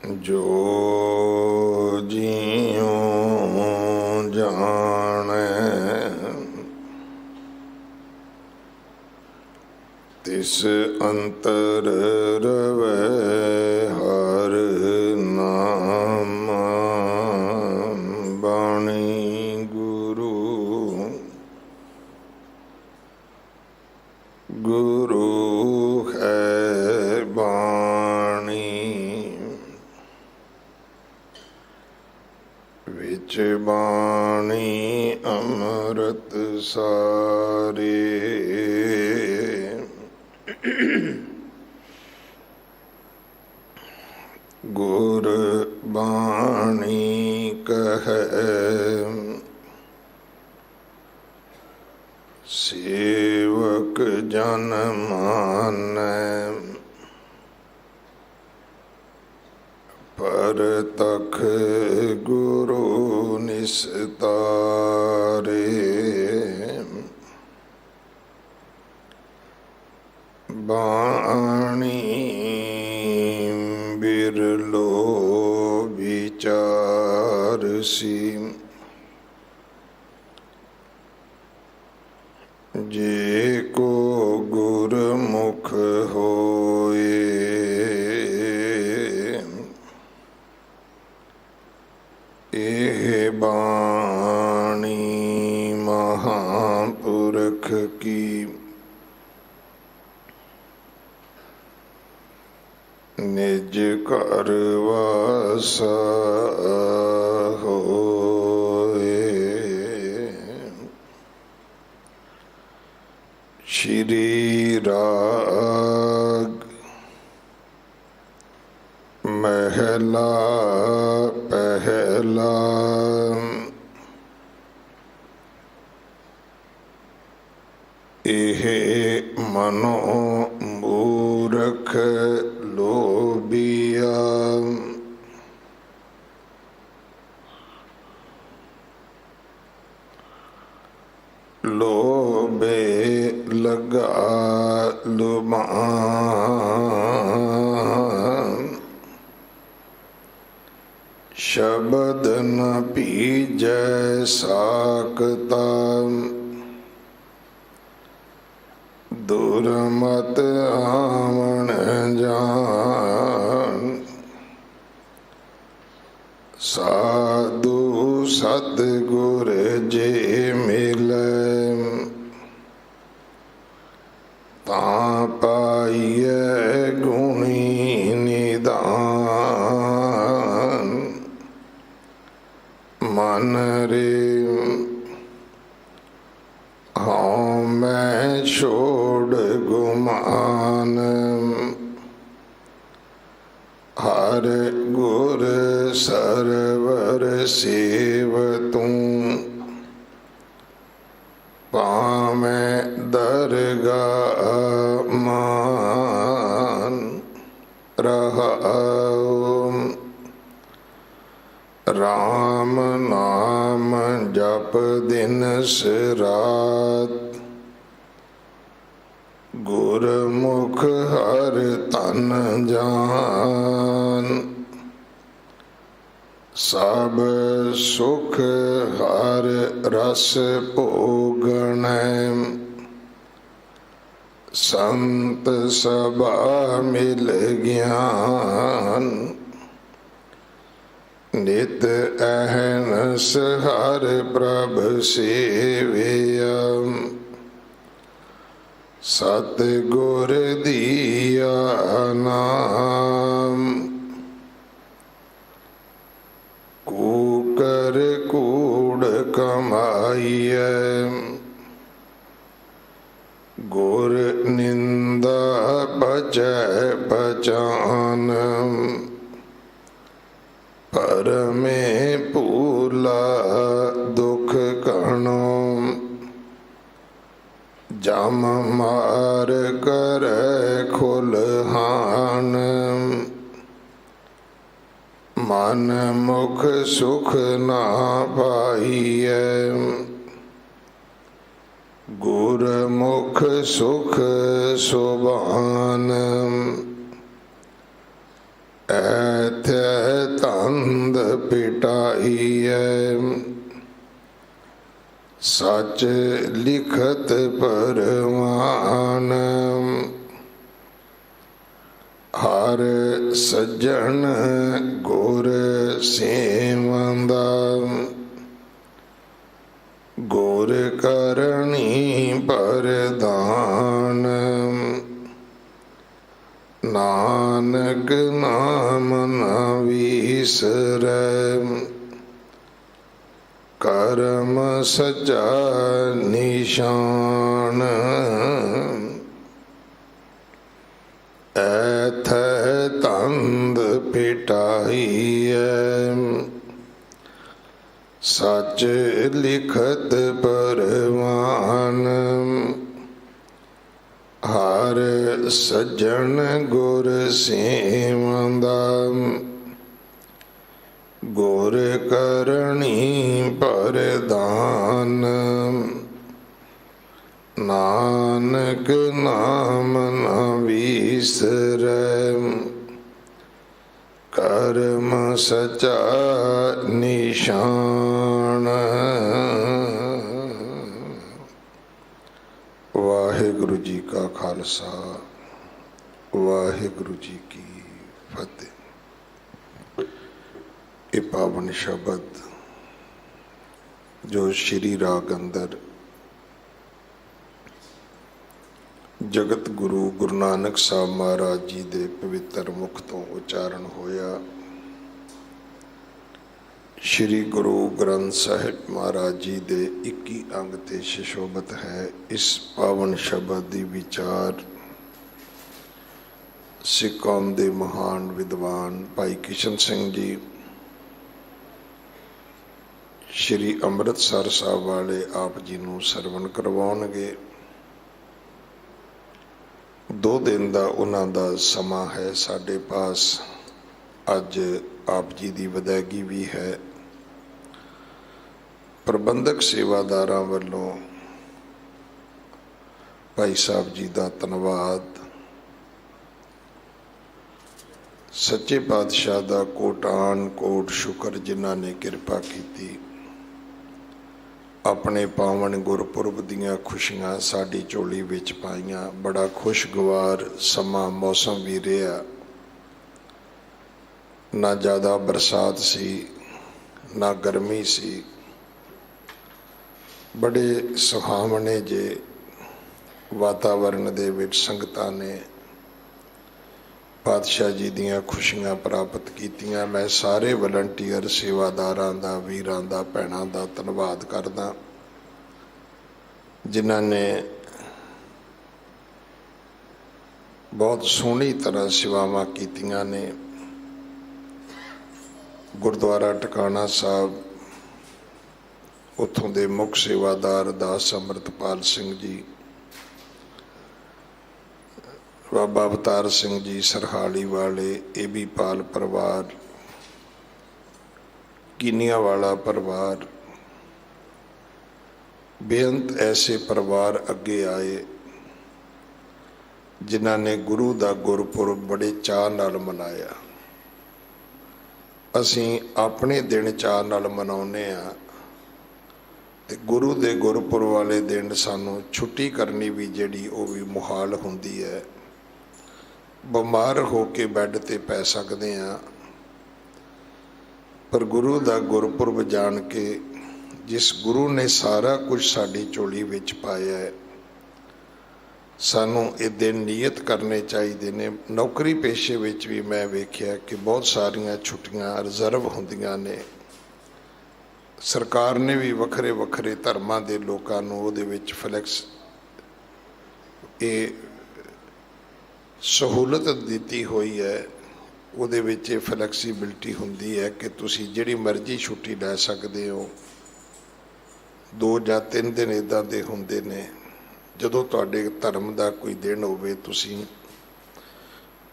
जो जियों जाने तिस अंतर रवै हर नाम बाणी गुरु गुरु है बाणी विच बाणी अमृत सारे गुर बाणी कहे सेवक जन मानै पर तख गुरु निस्तारे बाणी बिरलो विचार सी जे को गुरमुख होए एह बाणी महापुरख की निज कर वासा होए। श्री राग महला पहला। एह मनो मूरख लोभिया लोभे लगा लुभान शब्द न पीजै साकता दुर्मत आवन जान साधु सतगुर जे मिलै तां पाइयै गुणी निदान मन रे हाँ मैं छोड़ गुमान हर गुर सरवर सेव तू पामै दरगाह मान रहाऊं। राम नाम जप दिन रात गुरमुख हर तन जान सब सुख हर रस भोगणै संत सभा मिल ज्ञान नित अहनस हर प्रभ सेविया सतगुर दिया नाम कूकर कूड़ कमाइए गुर निंदा बचै पहचान पर में पूला दुख कणो जम मार कर खुलहान मन मुख सुख ना पाइए गुरमुख सुख सुबान ऐथ सच लिखत परवान हर सज्जन गुर सेवंदा गुर करणी परदान नानक नाम न विसरै करम सच्चा निशान ऐथ तंद पिटाइए सच लिखत परवान हर सज्जन गुर सेवंदा गुर करणी परदान नानक नाम न विसरै करम सच्चा निशान। वाहिगुरु जी का खालसा वाहिगुरु जी की फतेह। ये पावन शब्द जो श्री राग अंदर जगत गुरु गुरु नानक साहब महाराज जी के पवित्र मुख तो उच्चारण होया, श्री गुरु ग्रंथ साहिब महाराज जी के 21 अंग ते सुशोभित है। इस पावन शब्द की विचार सिख कौम के महान विद्वान भाई किशन सिंह जी श्री अमृतसर साहब वाले आप जी नूं सरवण करवाउणगे। 2 दिन का उन्हां दा समा है साडे पास। अज आप जी की वदैगी भी है। प्रबंधक सेवादारां वल्लों भाई साहब जी का धन्नवाद। सच्चे पातशाह का कोटान कोट शुक्र जिन्हां ने किरपा की अपने पावन गुरपुरब दियां खुशियां साडी झोली विच पाईयां। बड़ा खुशगवार समा मौसम भी रहा, ना ज़्यादा बरसात सी ना गर्मी सी। बड़े सुहावने जे वातावरण दे विच संगतां ने पातशाह जी दियां खुशियां प्राप्त कीतियां। मैं सारे वलंटीयर सेवादारां दा वीरां दा भैणां दा धन्नवाद करदा जिन्हां ने बहुत सोहनी तरह सेवावां कीतियां ने। गुरुद्वारा टकाना साहब उत्थों दे मुख सेवादार दास अमृतपाल सिंह जी, बाबा अवतार सिंह जी सरहाली वाले, एबी पाल परिवार, कीनिया वाला परिवार, बेअंत ऐसे परिवार अगे आए जिन्हां ने गुरु का गुरपुरब बड़े चाह नाल मनाया। असीं अपने दिन चाह नाल मनाउने आ ते गुरु के गुरपुरब वाले दिन सानू छुट्टी करनी भी जिहड़ी वो भी मुहाल हुंदी है। बीमार हो के बैड ते पै सकते हैं, पर गुरु का गुरपुरब जान के जिस गुरु ने सारा कुछ साडी झोली विच पाया है, सानू ये दिन नियत करने चाहिए ने। नौकरी पेशे विच भी मैं वेख्या कि बहुत सारियां छुट्टियां रिजर्व हुंदियां ने। सरकार ने भी वखरे वखरे धर्मां दे लोकां नूं उहदे विच फ्लैक्स ये सहूलत दी हुई है। उहदे विच फ्लैक्सीबिलिटी हुंदी है कि तुसीं जिहड़ी मर्जी छुट्टी लै सकदे हो। 2 या 3 दिन इदां दे हुंदे ने जदों तुहाडे धर्म का कोई दिन होवे तुसीं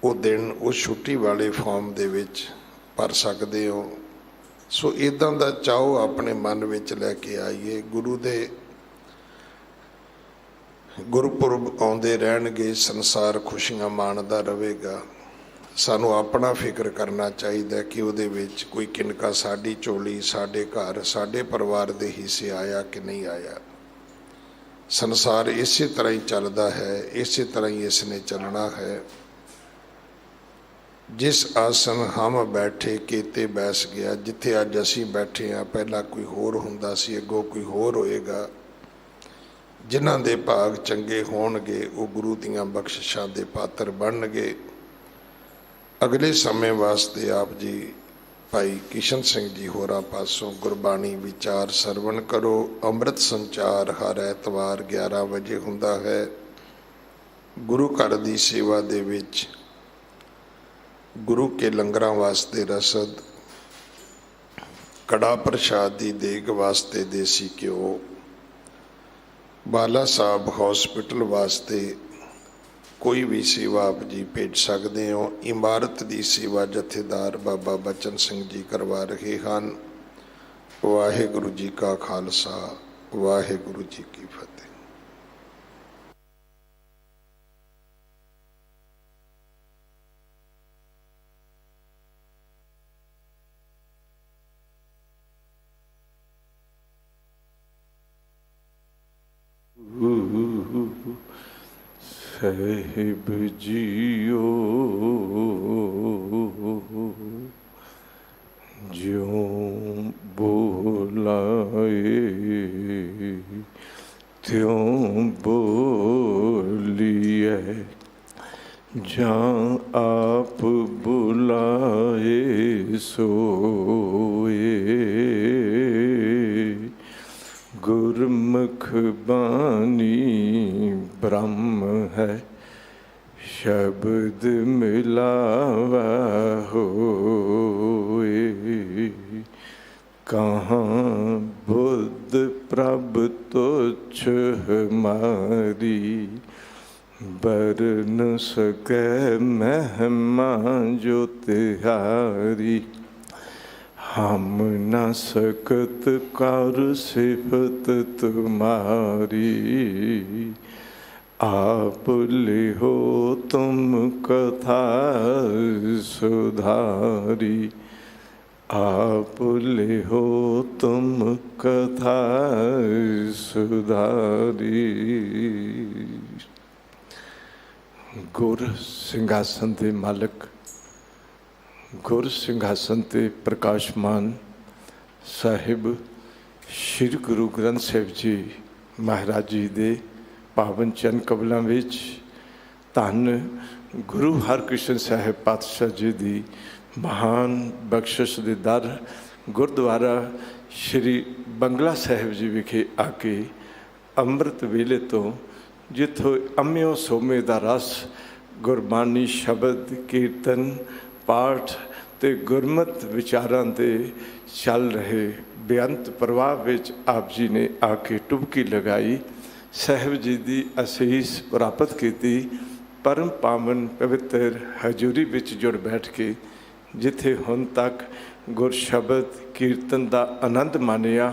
वो दिन उस छुट्टी वाले फॉर्म दे विच भर सकदे हो। सो इदां दा चाहो अपने मन विच लैके आइए। गुरु दे गुरपुरब आउंदे रहणगे, संसार खुशियां माणदा रहेगा। सानू अपना फिक्र करना चाहिए कि उहदे विच कोई किनका साडी झोली, साडे घर, साडे परिवार दे हिस्से आया कि नहीं आया। संसार इसी तरह ही चलता है, इसी तरह ही इसने चलना है। जिस आसन हम बैठे केते बैस गया, जिथे अज असीं बैठे हाँ पहला कोई होर हुंदा सी, अगों कोई होर होएगा। जिन्हां दे भाग चंगे होणगे वो गुरु दीआं बख्शिशां दे पात्र बनणगे। अगले समय वास्ते आप जी भाई किशन सिंह जी होरां पासों गुरबाणी विचार सरवण करो। अमृत संचार हर ऐतवार 11 बजे हुंदा है। गुरु घर दी सेवा दे विच गुरु के लंगरां वास्ते रसद, कड़ा प्रसाद दी देग वास्ते देसी घ्यो, बाला साहब हॉस्पिटल वास्ते कोई भी सेवा आप जी भेज सकते हो। इमारत की सेवा जथेदार बाबा बचन सिंह जी करवा रहे हैं। वाहिगुरु जी का खालसा, वाहिगुरु जी की फतेह। साहिब जियो ज्यों बोलाए त्यों बोलिए, जहाँ आप बुलाए सोए। गुरमुख बानी ब्रह्म है, शब्द मिलावा होए। कहाँ बुद्ध प्रभ तुच्छ हमारी, बर न सके महिमा जो तिहारी। हम न सकत कर सिफत तुम्हारी, आप लिहो तुम कथा सुधारी। आप लिहो तुम कथा सुधारी। गुर सिंघासन दे मालक, गुर सिंघासन ते प्रकाशमान साहिब श्री गुरु ग्रंथ साहिब जी महाराज जी दे पावन चरण कमलों विच धन गुरु हरकृष्ण साहिब पातशाह जी दी महान बख्शिश दे दर गुरुद्वारा श्री बंगला साहिब जी विखे आके अमृत वेले तो जिथों अम्यो सोमे दा रस गुरबानी शब्द कीर्तन पाठ ते गुरमत विचारां दे चल रहे बेअंत प्रवाह विच आप जी ने आके टुबकी लगाई। साहिब जी की असीस प्राप्त की। परम पावन पवित्र हजूरी विच जुड़ बैठ के जिथे हुण तक गुर शब्द कीर्तन का आनंद मानिया,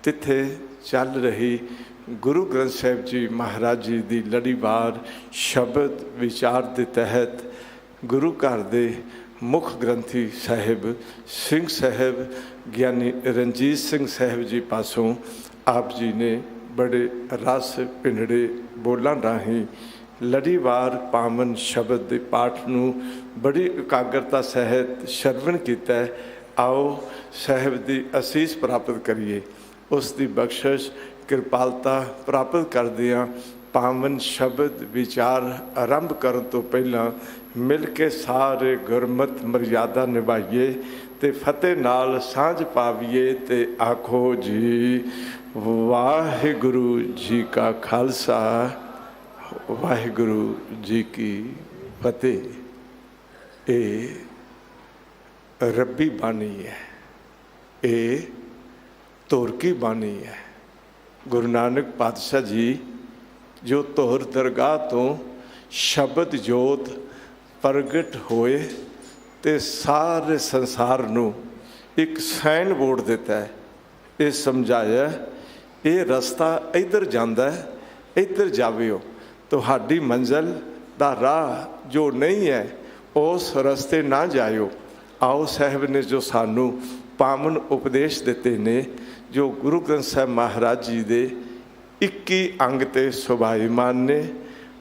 तिथे चल रही गुरु ग्रंथ साहिब जी महाराज जी की लड़ीवार शब्द विचार के तहत गुरु घर दे मुख ग्रंथी साहिब सिंह साहिब ज्ञानी रणजीत सिंह साहिब जी पासों आप जी ने बड़े रस पिंडे बोलों राही लड़ीवार पावन शब्द के पाठ नूं बड़ी एकाग्रता सहित श्रवण किया। आओ साहिब की असीस प्राप्त करिए, उसकी बख्शिश कृपालता प्राप्त करदियां पावन शब्द विचार आरंभ करन तो पहला मिल के सारे गुरमत मर्यादा निभाइए ते फतेह नाल सांझ पावीए ते आखो जी वाहिगुरु जी का खालसा, वाहिगुरु जी की फतेह। ये रब्बी बानी है, ये तोरकी बानी है। गुरु नानक पातशाह जी जो तोहर दरगाह तो शब्द जोत प्रगट होए ते सारे संसार नू एक साइन बोर्ड देता है, ये समझाया ये रास्ता इधर जाता है, इधर जावियो। तुहाडी मंजिल दा राह जो नहीं है उस रास्ते ना जायो। आओ साहिब ने जो सानू पावन उपदेश देते ने, जो गुरु ग्रंथ साहिब महाराज जी दे 21 ਅੰਗ ਤੇ ਸੁਭਾਈਮਾਨ ਨੇ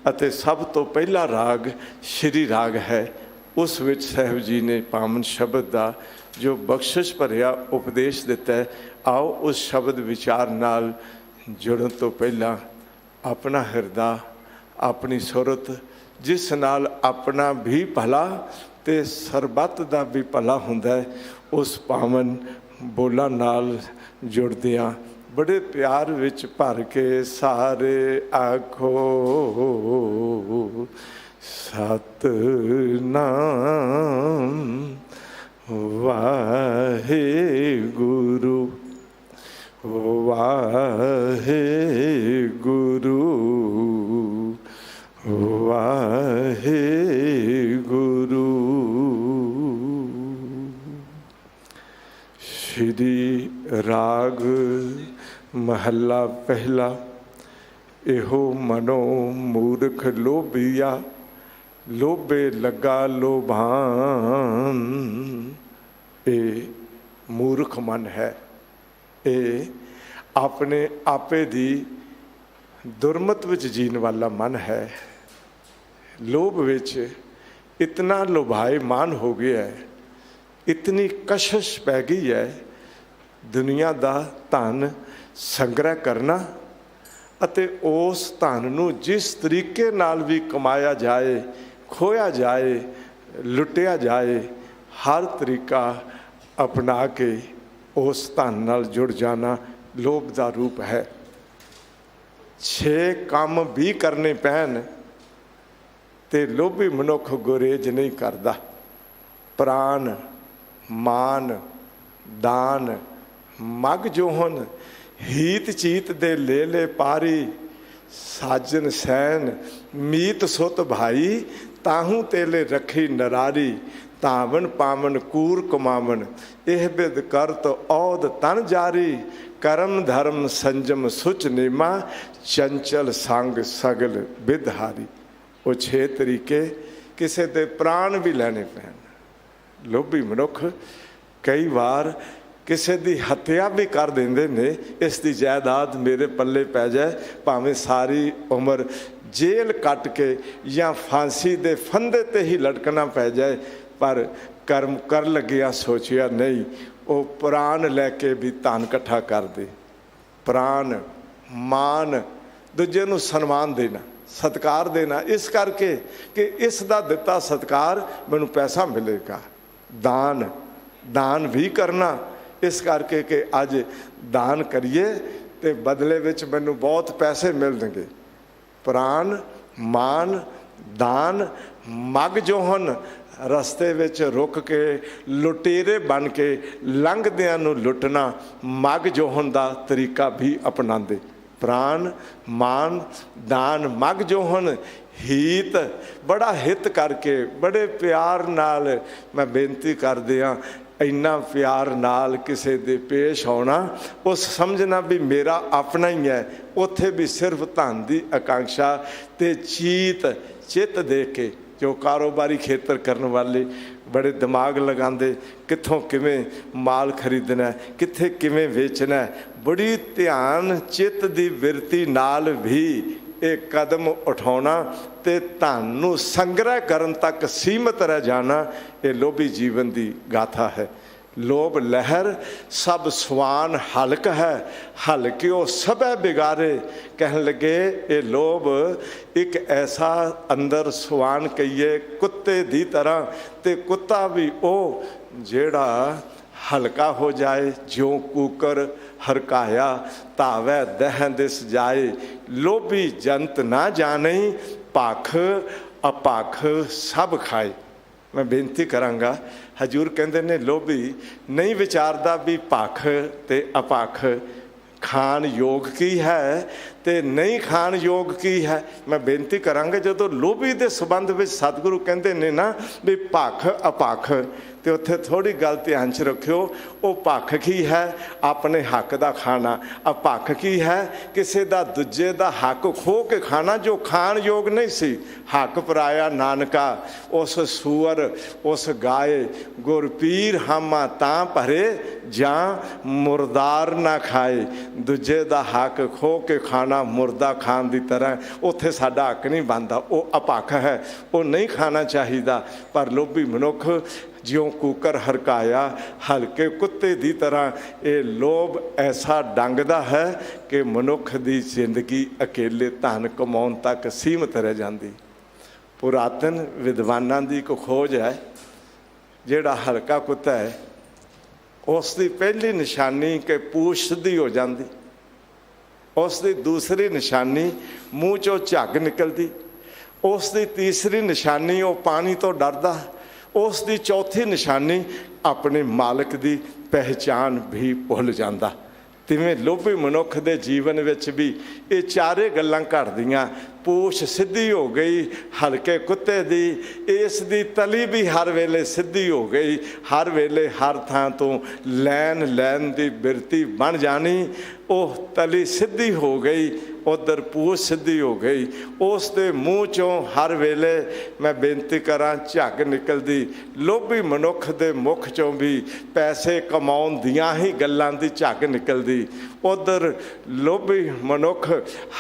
ਅਤੇ ਸਭ ਤੋਂ ਪਹਿਲਾ ਰਾਗ ਸ਼੍ਰੀ ਰਾਗ ਹੈ। ਉਸ ਵਿੱਚ ਸਾਹਿਬ ਜੀ ਨੇ ਪਾਵਨ ਸ਼ਬਦ ਦਾ ਜੋ ਬਖਸ਼ਿਸ਼ ਭਰਿਆ ਉਪਦੇਸ਼ ਦਿੱਤਾ ਹੈ। ਆਓ ਉਸ ਸ਼ਬਦ ਵਿਚਾਰ ਨਾਲ ਜੁੜਨ ਤੋਂ ਪਹਿਲਾਂ ਆਪਣਾ ਹਿਰਦਾ, ਆਪਣੀ ਸੁਰਤ, ਜਿਸ ਨਾਲ ਆਪਣਾ ਵੀ ਭਲਾ ਤੇ ਸਰਬੱਤ ਦਾ ਵੀ ਭਲਾ ਹੁੰਦਾ ਹੈ, ਉਸ ਪਾਵਨ ਬੋਲਾਂ ਨਾਲ ਜੁੜਦਿਆਂ ਬੜੇ ਪਿਆਰ ਵਿੱਚ ਭਰ ਕੇ ਸਾਰੇ ਆਖੋ ਸਤਿਨਾਮ ਵਾਹਿਗੁਰੂ ਵਾਹਿਗੁਰੂ ਵਾਹਿਗੁਰੂ। ਸ਼੍ਰੀ ਰਾਗ ਮਹੱਲਾ ਪਹਿਲਾ। ਇਹੋ ਮਨੋ ਮੂਰਖ ਲੋਭੀਆ, ਲੋਭੇ ਲੱਗਾ ਲੋਭਾਨ। ਇਹ ਮੂਰਖ ਮਨ ਹੈ। ਇਹ ਆਪਣੇ ਆਪੇ ਦੀ ਦੁਰਮਤ ਵਿੱਚ ਜੀਣ ਵਾਲਾ ਮਨ ਹੈ। ਲੋਭ ਵਿੱਚ ਇਤਨਾ ਲੋਭਾਇਮਾਨ ਹੋ ਗਿਆ ਹੈ, ਇਤਨੀ ਕਸ਼ਿਸ਼ ਪੈ ਗਈ ਹੈ, ਦੁਨੀਆ ਦਾ ਧਨ ਸੰਗ੍ਰਹਿ ਕਰਨਾ ਅਤੇ ਉਸ ਧਨ ਨੂੰ ਜਿਸ ਤਰੀਕੇ ਨਾਲ ਵੀ ਕਮਾਇਆ ਜਾਏ, ਖੋਇਆ ਜਾਏ, ਲੁੱਟਿਆ ਜਾਏ, ਹਰ ਤਰੀਕਾ ਅਪਣਾ ਕੇ ਉਸ ਧਨ ਨਾਲ ਜੁੜ ਜਾਣਾ ਲੋਭ ਦਾ ਰੂਪ ਹੈ। 6 ਕੰਮ ਵੀ ਕਰਨੇ ਪੈਣ ਤੇ ਲੋਭੀ ਮਨੁੱਖ ਗੁਰੇਜ਼ ਨਹੀਂ ਕਰਦਾ। ਪ੍ਰਾਨ, ਮਾਨ, ਦਾਨ, ਮਗ ਜੋਹਨ, ਹੀਤ ਚੀਤ ਦੇ ਲੈ ਪਾਰੀ, ਸਾਜਨ ਸੈਨ, ਮੀਤ ਸੁਤ ਭਾਈ, ਤਾਹੂ ਤੇਲੇ ਰੱਖੀ ਨਰਾਰੀ, ਤਾਵਨ ਪਾਵਨ ਕੂਰ ਕਮਾਵਨ, ਇਹ ਬਿਦ ਕਰਤ ਔਦ ਤਨ ਜਾਰੀ, ਕਰਮ ਧਰਮ ਸੰਜਮ ਸੁਚ ਨੇਮਾ, ਚੰਚਲ ਸੰਗ ਸਗਲ ਬਿਦਹਾਰੀ। ਉਹ 6 ਤਰੀਕੇ ਕਿਸੇ ਦੇ ਪ੍ਰਾਣ ਵੀ ਲੈਣੇ ਪੈਣ। ਲੋਭੀ ਮਨੁੱਖ ਕਈ ਵਾਰ ਕਿਸੇ ਦੀ ਹੱਤਿਆ ਵੀ ਕਰ ਦਿੰਦੇ ਨੇ। ਇਸ ਦੀ ਜਾਇਦਾਦ ਮੇਰੇ ਪੱਲੇ ਪੈ ਜਾਏ, ਭਾਵੇਂ ਸਾਰੀ ਉਮਰ ਜੇਲ੍ਹ ਕੱਟ ਕੇ ਜਾਂ ਫਾਂਸੀ ਦੇ ਫੰਦੇ ਤੇ ਹੀ ਲਟਕਣਾ ਪੈ ਜਾਏ, ਪਰ ਕਰਮ ਕਰ ਲੱਗਿਆ ਸੋਚਿਆ ਨਹੀਂ, ਉਹ ਪ੍ਰਾਣ ਲੈ ਕੇ ਵੀ ਧਨ ਇਕੱਠਾ ਕਰਦੇ। ਪ੍ਰਾਣ, ਮਾਨ, ਦੂਜੇ ਨੂੰ ਸਨਮਾਨ ਦੇਣਾ, ਸਤਿਕਾਰ ਦੇਣਾ, ਇਸ ਕਰਕੇ ਕਿ ਇਸ ਦਾ ਦਿੱਤਾ ਸਤਿਕਾਰ ਮੈਨੂੰ ਪੈਸਾ ਮਿਲੇਗਾ। ਦਾਨ, ਦਾਨ ਵੀ ਕਰਨਾ ਇਸ ਕਰਕੇ ਕਿ ਅੱਜ ਦਾਨ ਕਰੀਏ ਤੇ ਬਦਲੇ ਵਿੱਚ ਮੈਨੂੰ ਬਹੁਤ ਪੈਸੇ ਮਿਲਣਗੇ। ਪ੍ਰਾਣ, ਮਾਨ, ਦਾਨ, ਮਗ ਜੋਹਨ, ਰਸਤੇ ਵਿੱਚ ਰੁਕ ਕੇ ਲੁਟੇਰੇ ਬਣ ਕੇ ਲੰਘਦਿਆਂ ਨੂੰ ਲੁੱਟਣਾ, ਮਗ ਜੋਹਨ ਦਾ ਤਰੀਕਾ ਵੀ ਅਪਣਾਉਂਦੇ। ਪ੍ਰਾਣ, ਮਾਨ, ਦਾਨ, ਮਗ ਜੋਹਨ, ਹੀਤ, ਬੜਾ ਹਿੱਤ ਕਰਕੇ ਬੜੇ ਪਿਆਰ ਨਾਲ ਮੈਂ ਬੇਨਤੀ ਕਰਦੇ ਹਾਂ, ਇੰਨਾ ਪਿਆਰ ਨਾਲ ਕਿਸੇ ਦੇ ਪੇਸ਼ ਆਉਣਾ, ਉਸ ਸਮਝਣਾ ਵੀ ਮੇਰਾ ਆਪਣਾ ਹੀ ਹੈ। ਉੱਥੇ ਵੀ ਸਿਰਫ ਧਨ ਦੀ ਆਕਾਂक्षा ਤੇ ਚਿੱਤ ਦੇ ਕੇ ਜੋ ਕਾਰੋਬਾਰੀ ਖੇਤਰ ਕਰਨ ਵਾਲੇ ਬੜੇ ਦਿਮਾਗ ਲਗਾਉਂਦੇ, ਕਿੱਥੋਂ ਕਿਵੇਂ ਮਾਲ ਖਰੀਦਣਾ, ਕਿੱਥੇ ਕਿਵੇਂ ਵੇਚਣਾ, ਬੜੀ ਧਿਆਨ ਚਿੱਤ ਦੀ ਬਿਰਤੀ ਨਾਲ ਵੀ ਇਹ ਕਦਮ ਉਠਾਉਣਾ ਤੇ ਧਨ ਨੂੰ ਸੰਗ੍ਰਹਿ ਕਰਨ ਤੱਕ ਸੀਮਤ ਰਹਿ ਜਾਣਾ, ਇਹ ਲੋਭੀ ਜੀਵਨ ਦੀ ਗਾਥਾ ਹੈ। ਲੋਭ ਲਹਿਰ ਸਭ ਸਵਾਨ ਹਲਕ ਹੈ, ਹਲਕਿਓ ਸਭੈ ਬਿਗਾਰੇ। ਕਹਿਣ ਲੱਗੇ ਇਹ ਲੋਭ ਇੱਕ ਐਸਾ ਅੰਦਰ ਸਵਾਨ ਕਹੀਏ ਕੁੱਤੇ ਦੀ ਤਰ੍ਹਾਂ, ਤੇ ਕੁੱਤਾ ਵੀ ਉਹ ਜਿਹੜਾ ਹਲਕਾ ਹੋ ਜਾਏ, ਜਿਉਂ ਕੂਕਰ ਹਰਕਾਇਆ ਧਾਵੈ ਦਹਿ ਦਿਸ ਜਾਏ। ਲੋਭੀ ਜੰਤ ਨਾ ਜਾਣਈ, ਭਖ ਅਪਖ ਸਭ ਖਾਏ। ਮੈਂ ਬੇਨਤੀ ਕਰਾਂਗਾ, ਹਜ਼ੂਰ ਕਹਿੰਦੇ ਨੇ ਲੋਭੀ ਨਹੀਂ ਵਿਚਾਰਦਾ ਵੀ ਭਖ ਤੇ ਅਪਖ ਖਾਣ ਯੋਗ ਕੀ ਹੈ ਤੇ ਨਹੀਂ ਖਾਣ ਯੋਗ ਕੀ ਹੈ। ਮੈਂ ਬੇਨਤੀ ਕਰਾਂਗਾ, ਜਦੋਂ ਲੋਭੀ ਦੇ ਸੰਬੰਧ ਵਿੱਚ ਸਤਿਗੁਰੂ ਕਹਿੰਦੇ ਨੇ ਨਾ ਵੀ ਭਖ ਅਪਖ, तो उत्थे थोड़ी गल ध्यान च रखियो, वो भख की है अपने हक का खाना, अब भख की है किसी का दूजे का हक खो के खाना जो खाण योग नहीं सी। हक पराया नानका उस सूअर उस गाय, गुरपीर हामा तां भरे जां मुरदार ना खाए। दूजे का हक खो के खाना मुर्दा खान की तरह उत्थे साडा हक नहीं बनता, वो अपख है, वो नहीं खाना चाहिए। पर लोभी मनुख ज्यों कूकर हरकाया हल्के कुत्ते की तरह ये लोभ ऐसा डंगदा है कि मनुख की जिंदगी अकेले धन कमाउण तक सीमित रह जाती। पुरातन विद्वानां की एक खोज है, जिहड़ा हल्का कुत्ता है उसकी पहली निशानी कि पूछ सीधी हो जाती, उसकी दूसरी निशानी मूँह चों झग निकलती, उसकी तीसरी निशानी वो पानी तो डरदा, उसकी चौथी निशानी अपने मालिक की पहचान भी भुल जाता। तिवें लोभी मनुख के जीवन विच भी ये चारे गल्लां घटदियां। पूछ सीधी हो गई हल्के कुत्ते दी, इस दी तली भी हर वेले सीधी हो गई, हर वेले हर थां तो लैन लैन दी बिरती बन जानी। वह तली सीधी हो गई, उधर पूछ सीधी हो गई, उस दे मूँह चों हर वेले मैं बेनती करा झग निकलती। लोभी मनुख दे मुख चों भी पैसे कमाउण दियां ही गल्लां दी झग निकलती। उधर लोभी मनुख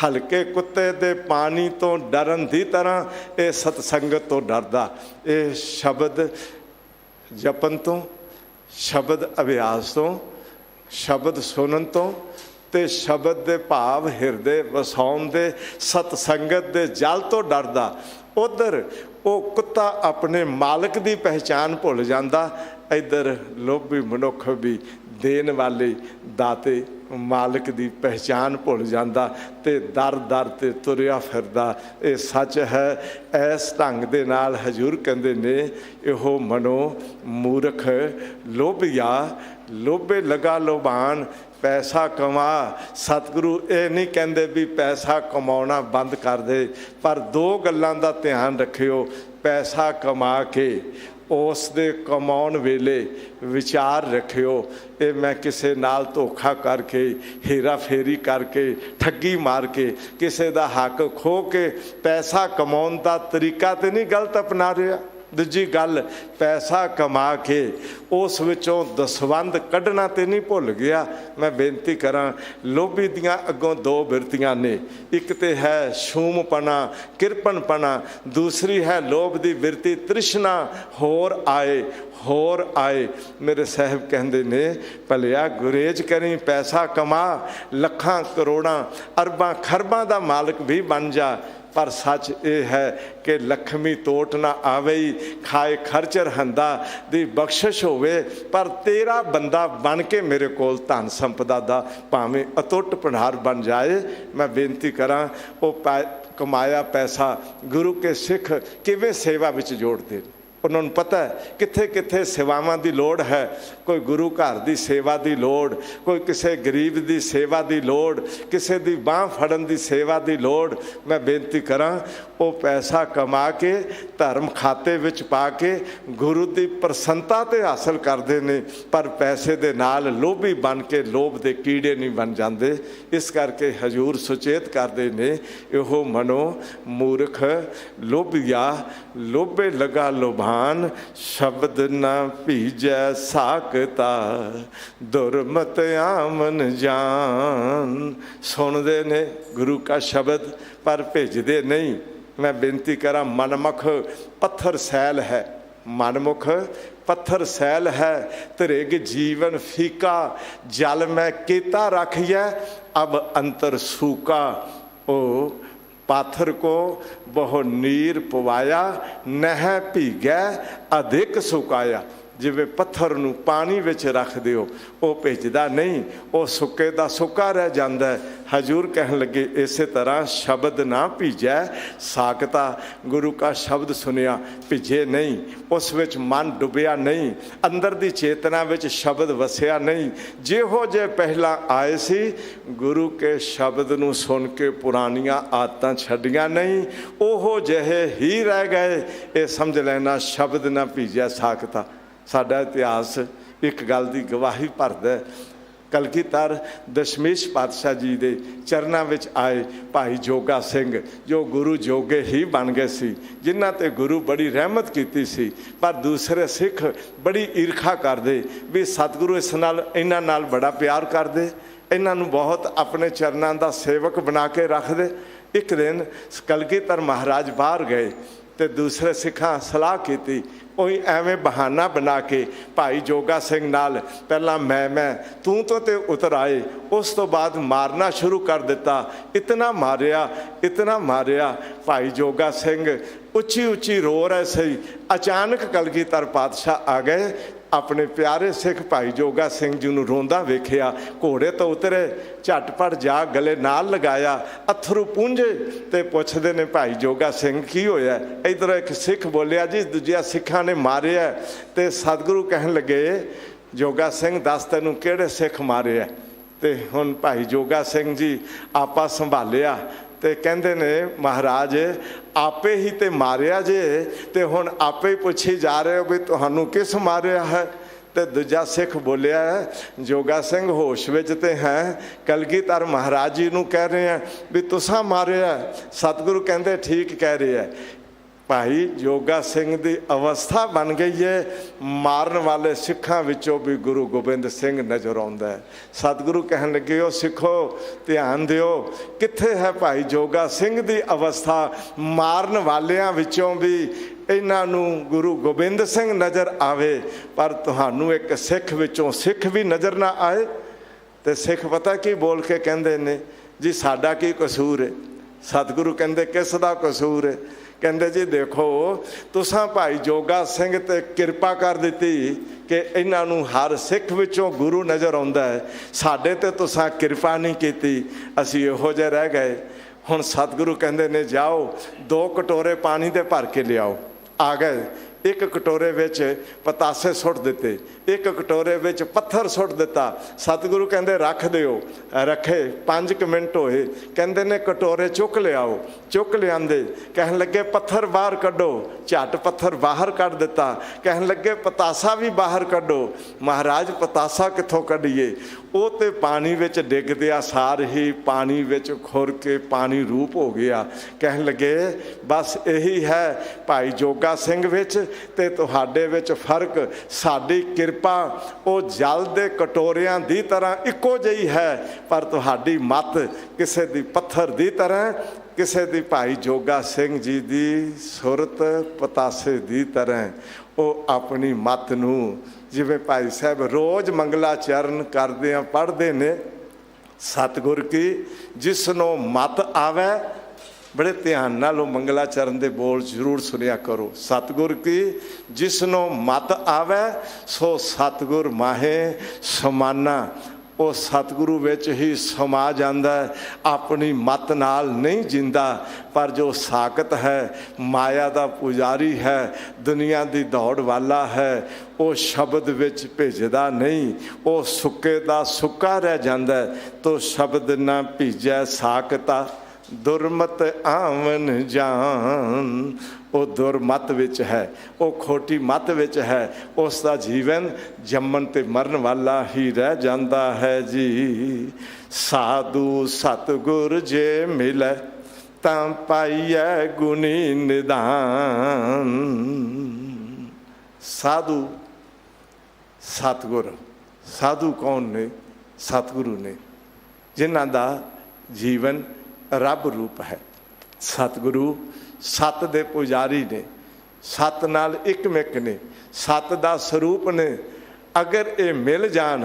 हल्के कुत्ते दे पानी तो डरन की तरह ये सतसंगत तो डरदा। ये शब्द जपन तो, शब्द अभ्यास तो, शब्द सुनन तो ते शब्द दे भाव हिरदे वसाउण दे सतसंगत दे जल तो डरदा। उधर वो कुत्ता अपने मालिक की पहचान भुल जाता, इधर लोभी मनुख भी देन वाले दाते मालिक की पहचान भुल जाता ते दर दर ते तुरिया फिरदा। ये सच है। इस ढंग दे नाल हजूर कहते ने इहो मनो मूर्ख लोभिया, लोभे लगा लोभान पैसा कमा। सतगुरु ये नहीं कहते भी पैसा कमाना बंद कर दे, पर दो गल्लां दा ध्यान रखियो। पैसा कमा के उस दे कमाउण वेले विचार रखियो, ये मैं किसी नाल धोखा करके हेरा फेरी करके ठगी मार के किसी दा हक खो के पैसा कमाउण दा तरीका तो नहीं गलत अपना रहा। दूजी गल, पैसा कमा के उस विचों दसवंध कढ़ना तो नहीं भुल गया। मैं बेनती करा, लोभी दियां अगों दो बिरतियां ने, एक तो है शूमपना किरपनपना, दूसरी है लोभ दी बिरती तृष्णा होर आए होर आए। मेरे साहब कहते ने भलिया गुरेज करी पैसा कमा, लखां करोड़ां अरबां खरबां दा मालिक भी बन जा, पर सच ये है कि लक्ष्मी टोट ना आवे, खाए खर्चर हंदा दी बख्शिश होवे, पर तेरा बंदा बन के मेरे कोल धन संपदा दा भावें अतुट भंडार बन जाए। मैं बेनती करा, वो कमाया पैसा गुरु के सिख किवें सेवा विच जोड़ते, उन्होंने पता है कित्थे कित्थे सेवावां दी लोड़ है। कोई गुरु घर दी सेवा दी लोड़, कोई किसी गरीब दी सेवा दी लोड़, किसी दी बांह फड़न दी सेवा दी लोड़। मैं बेनती करा, वो पैसा कमा के धर्म खाते विच पा के गुरु दी प्रसन्नता ते हासिल करते हैं, पर पैसे दे नाल लोभी बन के लोभ दे कीड़े नहीं बन जाते। इस करके हजूर सुचेत करते ने, इहो मनो मूर्ख लोभिया, लोभे लगा लोभान, शब्द न भीजै साकता, दुरमत आमन जान। सुनते ने गुरु का शब्द पर भेजते नहीं। मैं बेनती करा, मनमुख पत्थर सैल है, मनमुख पत्थर सैल है, त्रिग जीवन फीका, जल में केता रखिए अब अंतर सूका। ओ पाथर को बहु नीर पवाया, नह भीगै अधिक सुकाया। जिवें पत्थर नूं पानी विच रख दिओ, वो भिजदा नहीं, वो सुके दा सुका रह जांदा है। हजूर कहन लगे इस तरह शब्द ना भीजै साकता। गुरु का शब्द सुनिया भिजे नहीं, उस विच मन डुबिया नहीं, अंदर दी चेतना विच शब्द वसिया नहीं। जिहो जे पहला आए सी गुरु के शब्द नूं सुन के पुरानियां आदतां छड्डियां नहीं, ओहो जहे ही रह गए। ये समझ लेना शब्द ना भीजै साकता। साडा इतिहास एक गल की गवाही भरदा है। कलगीधर दशमेश पातशाह जी के चरणों में आए भाई जोगा सिंह जो गुरु जोगे ही बन गए सी, जिन्हां ते गुरु बड़ी रहमत की सी, पर दूसरे सिख बड़ी ईर्खा करते भी सतगुरु इस नाल इन्हां नाल बड़ा प्यार करते, इन्हां नूं बहुत अपने चरणों का सेवक बना के रखते। एक दिन कलगीधर महाराज बाहर गए तो दूसरे सिखां सलाह की, कोई एवें बहाना बना के भाई जोगा सिंह नाल पहला मैं तू तो ते उतर आए, उस तो बाद मारना शुरू कर दिता। इतना मारिया भाई जोगा सिंह उच्ची उच्ची रो रहे सही। अचानक कलगीधर पातशाह आ गए, अपने प्यारे सिख भाई जोगा सिंह जी नूं रोंदा वेखिया, घोड़े तो उतरे, झटपट जा गले नाल लगाया, अथरू पूंझे ते पुछदे ने भाई जोगा सिंह की होया। इधर एक सिख बोलिया जी दूजिया सिखां ने मारिया। ते सतगुरु कहन लगे जोगा सिंह दस तैनूं किहड़े सिख मारे? ते हुण भाई जोगा सिंह जी आपा संभालिया ते कहंदे ने महाराज आपे ही ते मारिया जे, ते हुण आपे ही पुछी जा रहे हो भी तुहानू किस मारिया है? ते दूजा सिख बोलिया जोगा सिंह होश विच ते हैं, कलगीधर महाराज जी नू कह रहे हैं भी तुसां मारिया। सतगुरु कहंदे ठीक कह रहे हैं। भाई जोगा सिंह की अवस्था बन गई है, मारन वाले सिखां विचों भी गुरु गोबिंद सिंह नज़र आउंदा है। सतगुरु कहन लगे हो सिखो ध्यान दिओ, कित्थे है भाई जोगा सिंह की अवस्था? मारन वालियां विचों भी इन्हां नूं गुरु गोबिंद सिंह नज़र आवे, पर तुहानू एक सिख विचों सिख भी नज़र ना आए। तो सिख पता की बोल के कहंदे ने जी साडा की कसूर है? सतगुरु कहंदे किस दा कसूर है? कहंदे जी देखो तुसां भाई जोगा सिंह ते किरपा कर दी कि इन्हां नूं हर सिख विचों गुरु नज़र आउंदा है, साडे ते तुसां किरपा नहीं कीती, असीं इहो जिहे रह गए। हुण सतगुरु कहंदे ने जाओ 2 कटोरे पानी दे भर के लियाओ। आ गए, एक कटोरे विच पतासे सुट दिते, एक कटोरे विच पत्थर सुट दिता। सतगुरु कहंदे रख दिओ, रखे 5 मिनट होए, कहंदे ने कटोरे चुक लियाओ, चुक लियांदे, कहन लगे पत्थर बाहर कड्डो, झट पत्थर बाहर कढ़ दिता। कहन लगे पतासा भी बाहर कड्डो। महाराज पतासा कित्थों कढ़ीए? वो तो पानी विच डिगदिया सार ही पानी विच खुर के पानी रूप हो गया। कहन लगे बस यही है भाई जोगा सिंह विच ते तुहाडे विच फर्क, साडी किरपा वो जल दे कटोरियां दी तरह इक्को जही है, पर तुहाडी मत किसे दी पत्थर दी तरह, किसे दी भाई जोगा सिंह जी दी सुरत पतासे दी तरह। वो अपनी मत नूं जिवें भाई साहब रोज़ मंगलाचरण करदे आ पढ़दे ने, सतगुर की जिसनों मत आवे, बड़े ध्यान नाल मंगलाचरण दे बोल जरूर सुनिया करो। सतगुर की जिसनों मत आवे सो सतगुर माहे समाना। वो सतगुरु विच ही समा जांदा है, अपनी मत नाल नहीं जिंदा। पर जो साकत है, माया दा पुजारी है, दुनिया दी दौड़ वाला है, वो शब्द विच भेजदा नहीं, वो सुक्के दा सुक्का रह जांदा है। तो शब्द ना भीजै साकता दुरमत आवन जान। वो दुरमत विच है, वो खोटी मत विच है, उसका जीवन जम्मन ते मरन वाला ही रह जाता है जी। साधु सतगुर जे मिले तां पाइए गुनी निदान। साधु सतगुर, साधु कौन ने? सतगुरु ने, जिन्हां दा जीवन रब रूप है। सतगुरु सत दे पुजारी ने, सत नाल इकमिक ने, सत दा स्वरूप ने। अगर ये मिल जान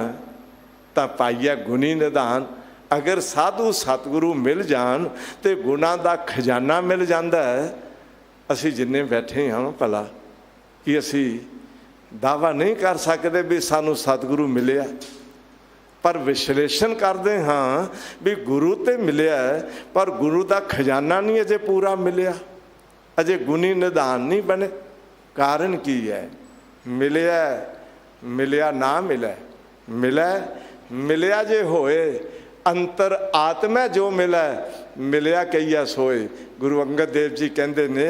तां पाइए गुणी निधान। अगर साधु सतगुरु मिल जान तो गुणा दा खजाना मिल जाता है। असी जिन्ने बैठे हाँ भला कि असी दावा नहीं कर सकते भी सानू सतगुरु मिलिया, पर विश्लेषण करते हाँ भी गुरु तो मिलिया पर गुरु का खजाना नहीं अजे पूरा मिलिया, अजे गुणी निधान नहीं बने। कारण की है? मिलिया मिलिया ना मिले, मिले मिलिया जे होए अंतर आत्मा जो मिला मिलिया कईया सोए। गुरु अंगद देव जी कहते ने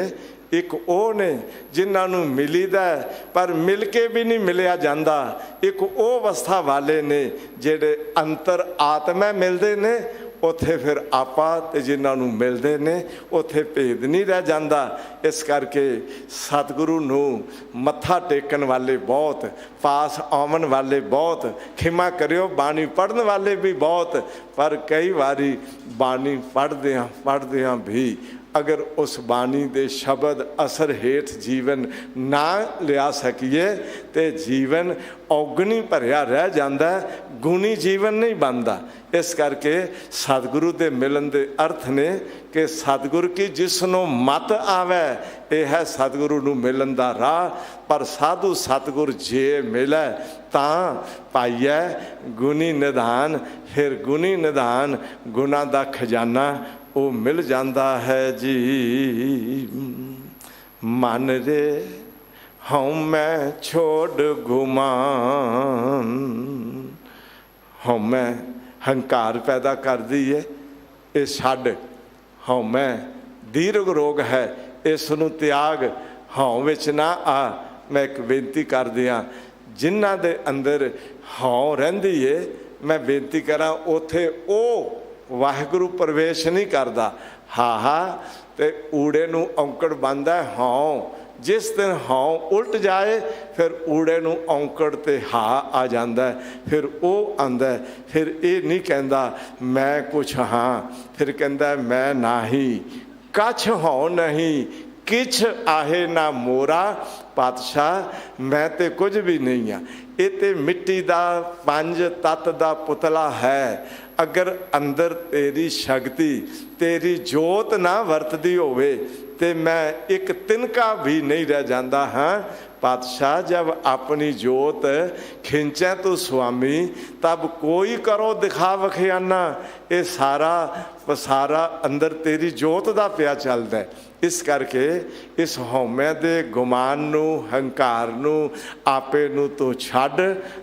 एक वो ने जिन्होंने मिलीदा पर मिल के भी नहीं मिलिया जाता। एक वो अवस्था वाले ने जेडे अंतर आत्मा मिलते ने, उत्थे फिर आपा ते जिन्होंने मिलते ने उत्थे भेद नहीं रह जाता। इस करके सतगुरु नूं मत्था टेकन वाले बहुत, पास आवन वाले बहुत, खिमा करियो बाणी पढ़न वाले भी बहुत, पर कई बारी बाणी पढ़दियां भी अगर उस बाणी दे शब्द असर हेठ जीवन ना लिया सकीए तो जीवन औगणी भरिया रह जाता है, गुणी जीवन नहीं बनता। इस करके सतगुरु दे मिलन दे अर्थ ने कि सतगुरु की जिसनों मत आवे यह है सतगुरु नूं मिलन दा राह। पर साधु सतगुर जे मिले तां पाइए गुणी निधान, फिर गुणी निधान गुणा दा खजाना वो मिल जाता है जी। मन रे हूँ मैं छोड़ गुमान, हूँ मैं हंकार पैदा कर दी है ये छड्ड, हूँ मैं दीर्घ रोग है इसनूं त्याग, हूँ विच ना आ। मैं एक बेनती कर दियाँ जिन्हां दे अंदर हूँ रहिंदी है, मैं बेनती करा उथे ओ वाहिगुरु प्रवेश नहीं करता। हा ते ऊड़े नूं औंकड़ बनता है हाँ। जिस दिन हाँ उल्ट जाए फिर ऊड़े नूं औंकड़ ते हा आ जाता है, फिर वो आंदा है। फिर ये नहीं कहता मैं कुछ हाँ, फिर कहता है मैं नाही, कछ हाँ नहीं, किछ आहे ना मोरा पातशाह, मैं ते कुछ भी नहीं हाँ। ये तो मिट्टी दा पंज तत्त दा पुतला है। अगर अंदर तेरी शक्ति तेरी जोत ना वरतदी होवे ते मैं एक तिनका भी नहीं रह जाता। हाँ पातशाह जब अपनी जोत खिंचे तो स्वामी तब कोई करो दिखा वखियाना, ये सारा अंदर तेरी जोत दा पिया चलता है। इस करके इस हौमे दे गुमान नूं हंकार नूं आपे नूं तू छड्ड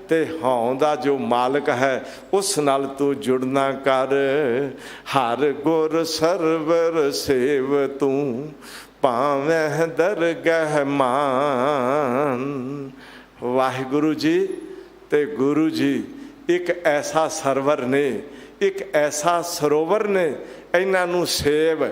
ते हौं दा जो मालिक है उस नाल तू जुड़ना कर। हर गुर सरवर सेव तू पावैं दरगह मान। वाहिगुरु जी ते गुरु जी एक ऐसा सरवर ने, एक ऐसा सरोवर ने, इन्हां नूं सेव,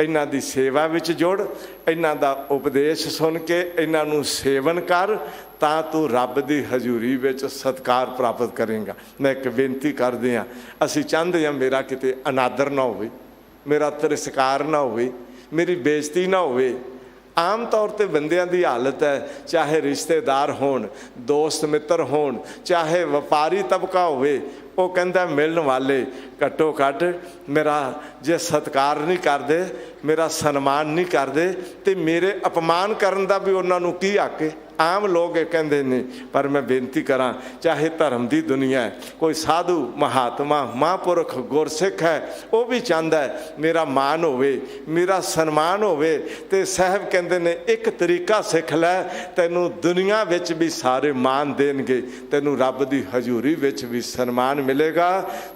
इन्हां दी सेवा विच जुड़, इन्हां दा उपदेश सुन के इन्हां नूं सेवन कर, तां तू रब दी हजूरी विच सत्कार प्राप्त करेंगा। मैं एक बेनती करदे हां, असीं चाहते हां मेरा किते अनादर ना होवे, मेरा तिरस्कार ना होवे, मेरी बेइज्जती ना होवे। आम तौर पर बंदियां दी हालत है, चाहे रिश्तेदार होण, दोस्त मित्र होण, चाहे व्यापारी तबका होवे, वो कहता मिलने वाले घट्टो घट मेरा जे सत्कार नहीं करते, मेरा सन्मान नहीं करते तो मेरे अपमान करन दा भी उन्होंने की आके। आम लोग कहते ने, पर मैं बेनती करा चाहे धर्म की दुनिया है, कोई साधु महात्मा महापुरख गुरसिख है, वो भी चाहता है मेरा मान होवे, मेरा सन्मान होवे। ते साहब कहते ने एक तरीका सिख लै, तैनू दुनिया विच भी सारे मान देणगे, तैनू रब दी हजूरी विच भी सन्मान मिलेगा।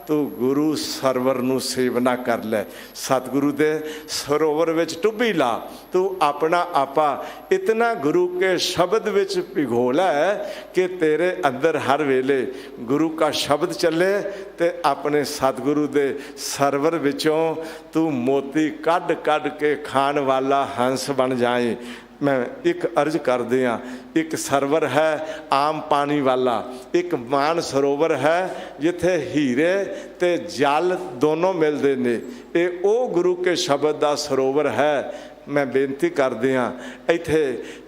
तू गुरु सरवर नू सेवना कर लै, सतगुरु दे सरोवर विच टुब्बी ला, तू अपना आपा इतना गुरु के शब्द विच भिगोला है कि तेरे अंदर हर वेले गुरु का शब्द चले, ते अपने सतगुरु दे सरवर विचों तू मोती कढ़ कढ़ के खाण वाला हंस बन जाए। मैं एक अर्ज कर दिया, एक सरवर है आम पानी वाला, एक मान सरोवर है जिथे हीरे ते जल दोनों मिलते ने, ये ओ गुरु के शब्द का सरोवर है। मैं बेनती कर दिया इत्थे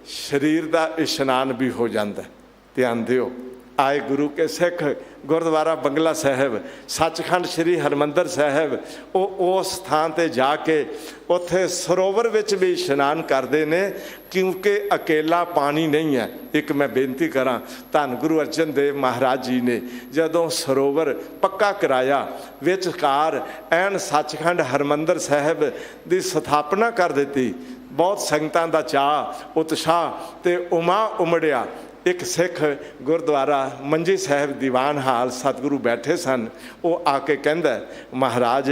शरीर का इशनान भी हो जाता है। ध्यान दिओ, आए गुरु के सिख गुरुद्वारा बंगला साहब, सचखंड श्री हरमंदर साहब, उस स्थान पर जाके उत्थे सरोवर विच भी इशनान करते हैं, क्योंकि अकेला पानी नहीं है। एक मैं बेनती करा, धन गुरु अर्जन देव महाराज जी ने जदों सरोवर पक्का कराया, विचकार ऐन सचखंड हरमंदर साहब की स्थापना कर दी, बहुत संगतां दा चाह उत्साह ते उमा उमड़िया। एक सिख गुरुद्वारा मंजी साहब दीवान हाल सतगुरु बैठे सन, वो आके कहंदा महाराज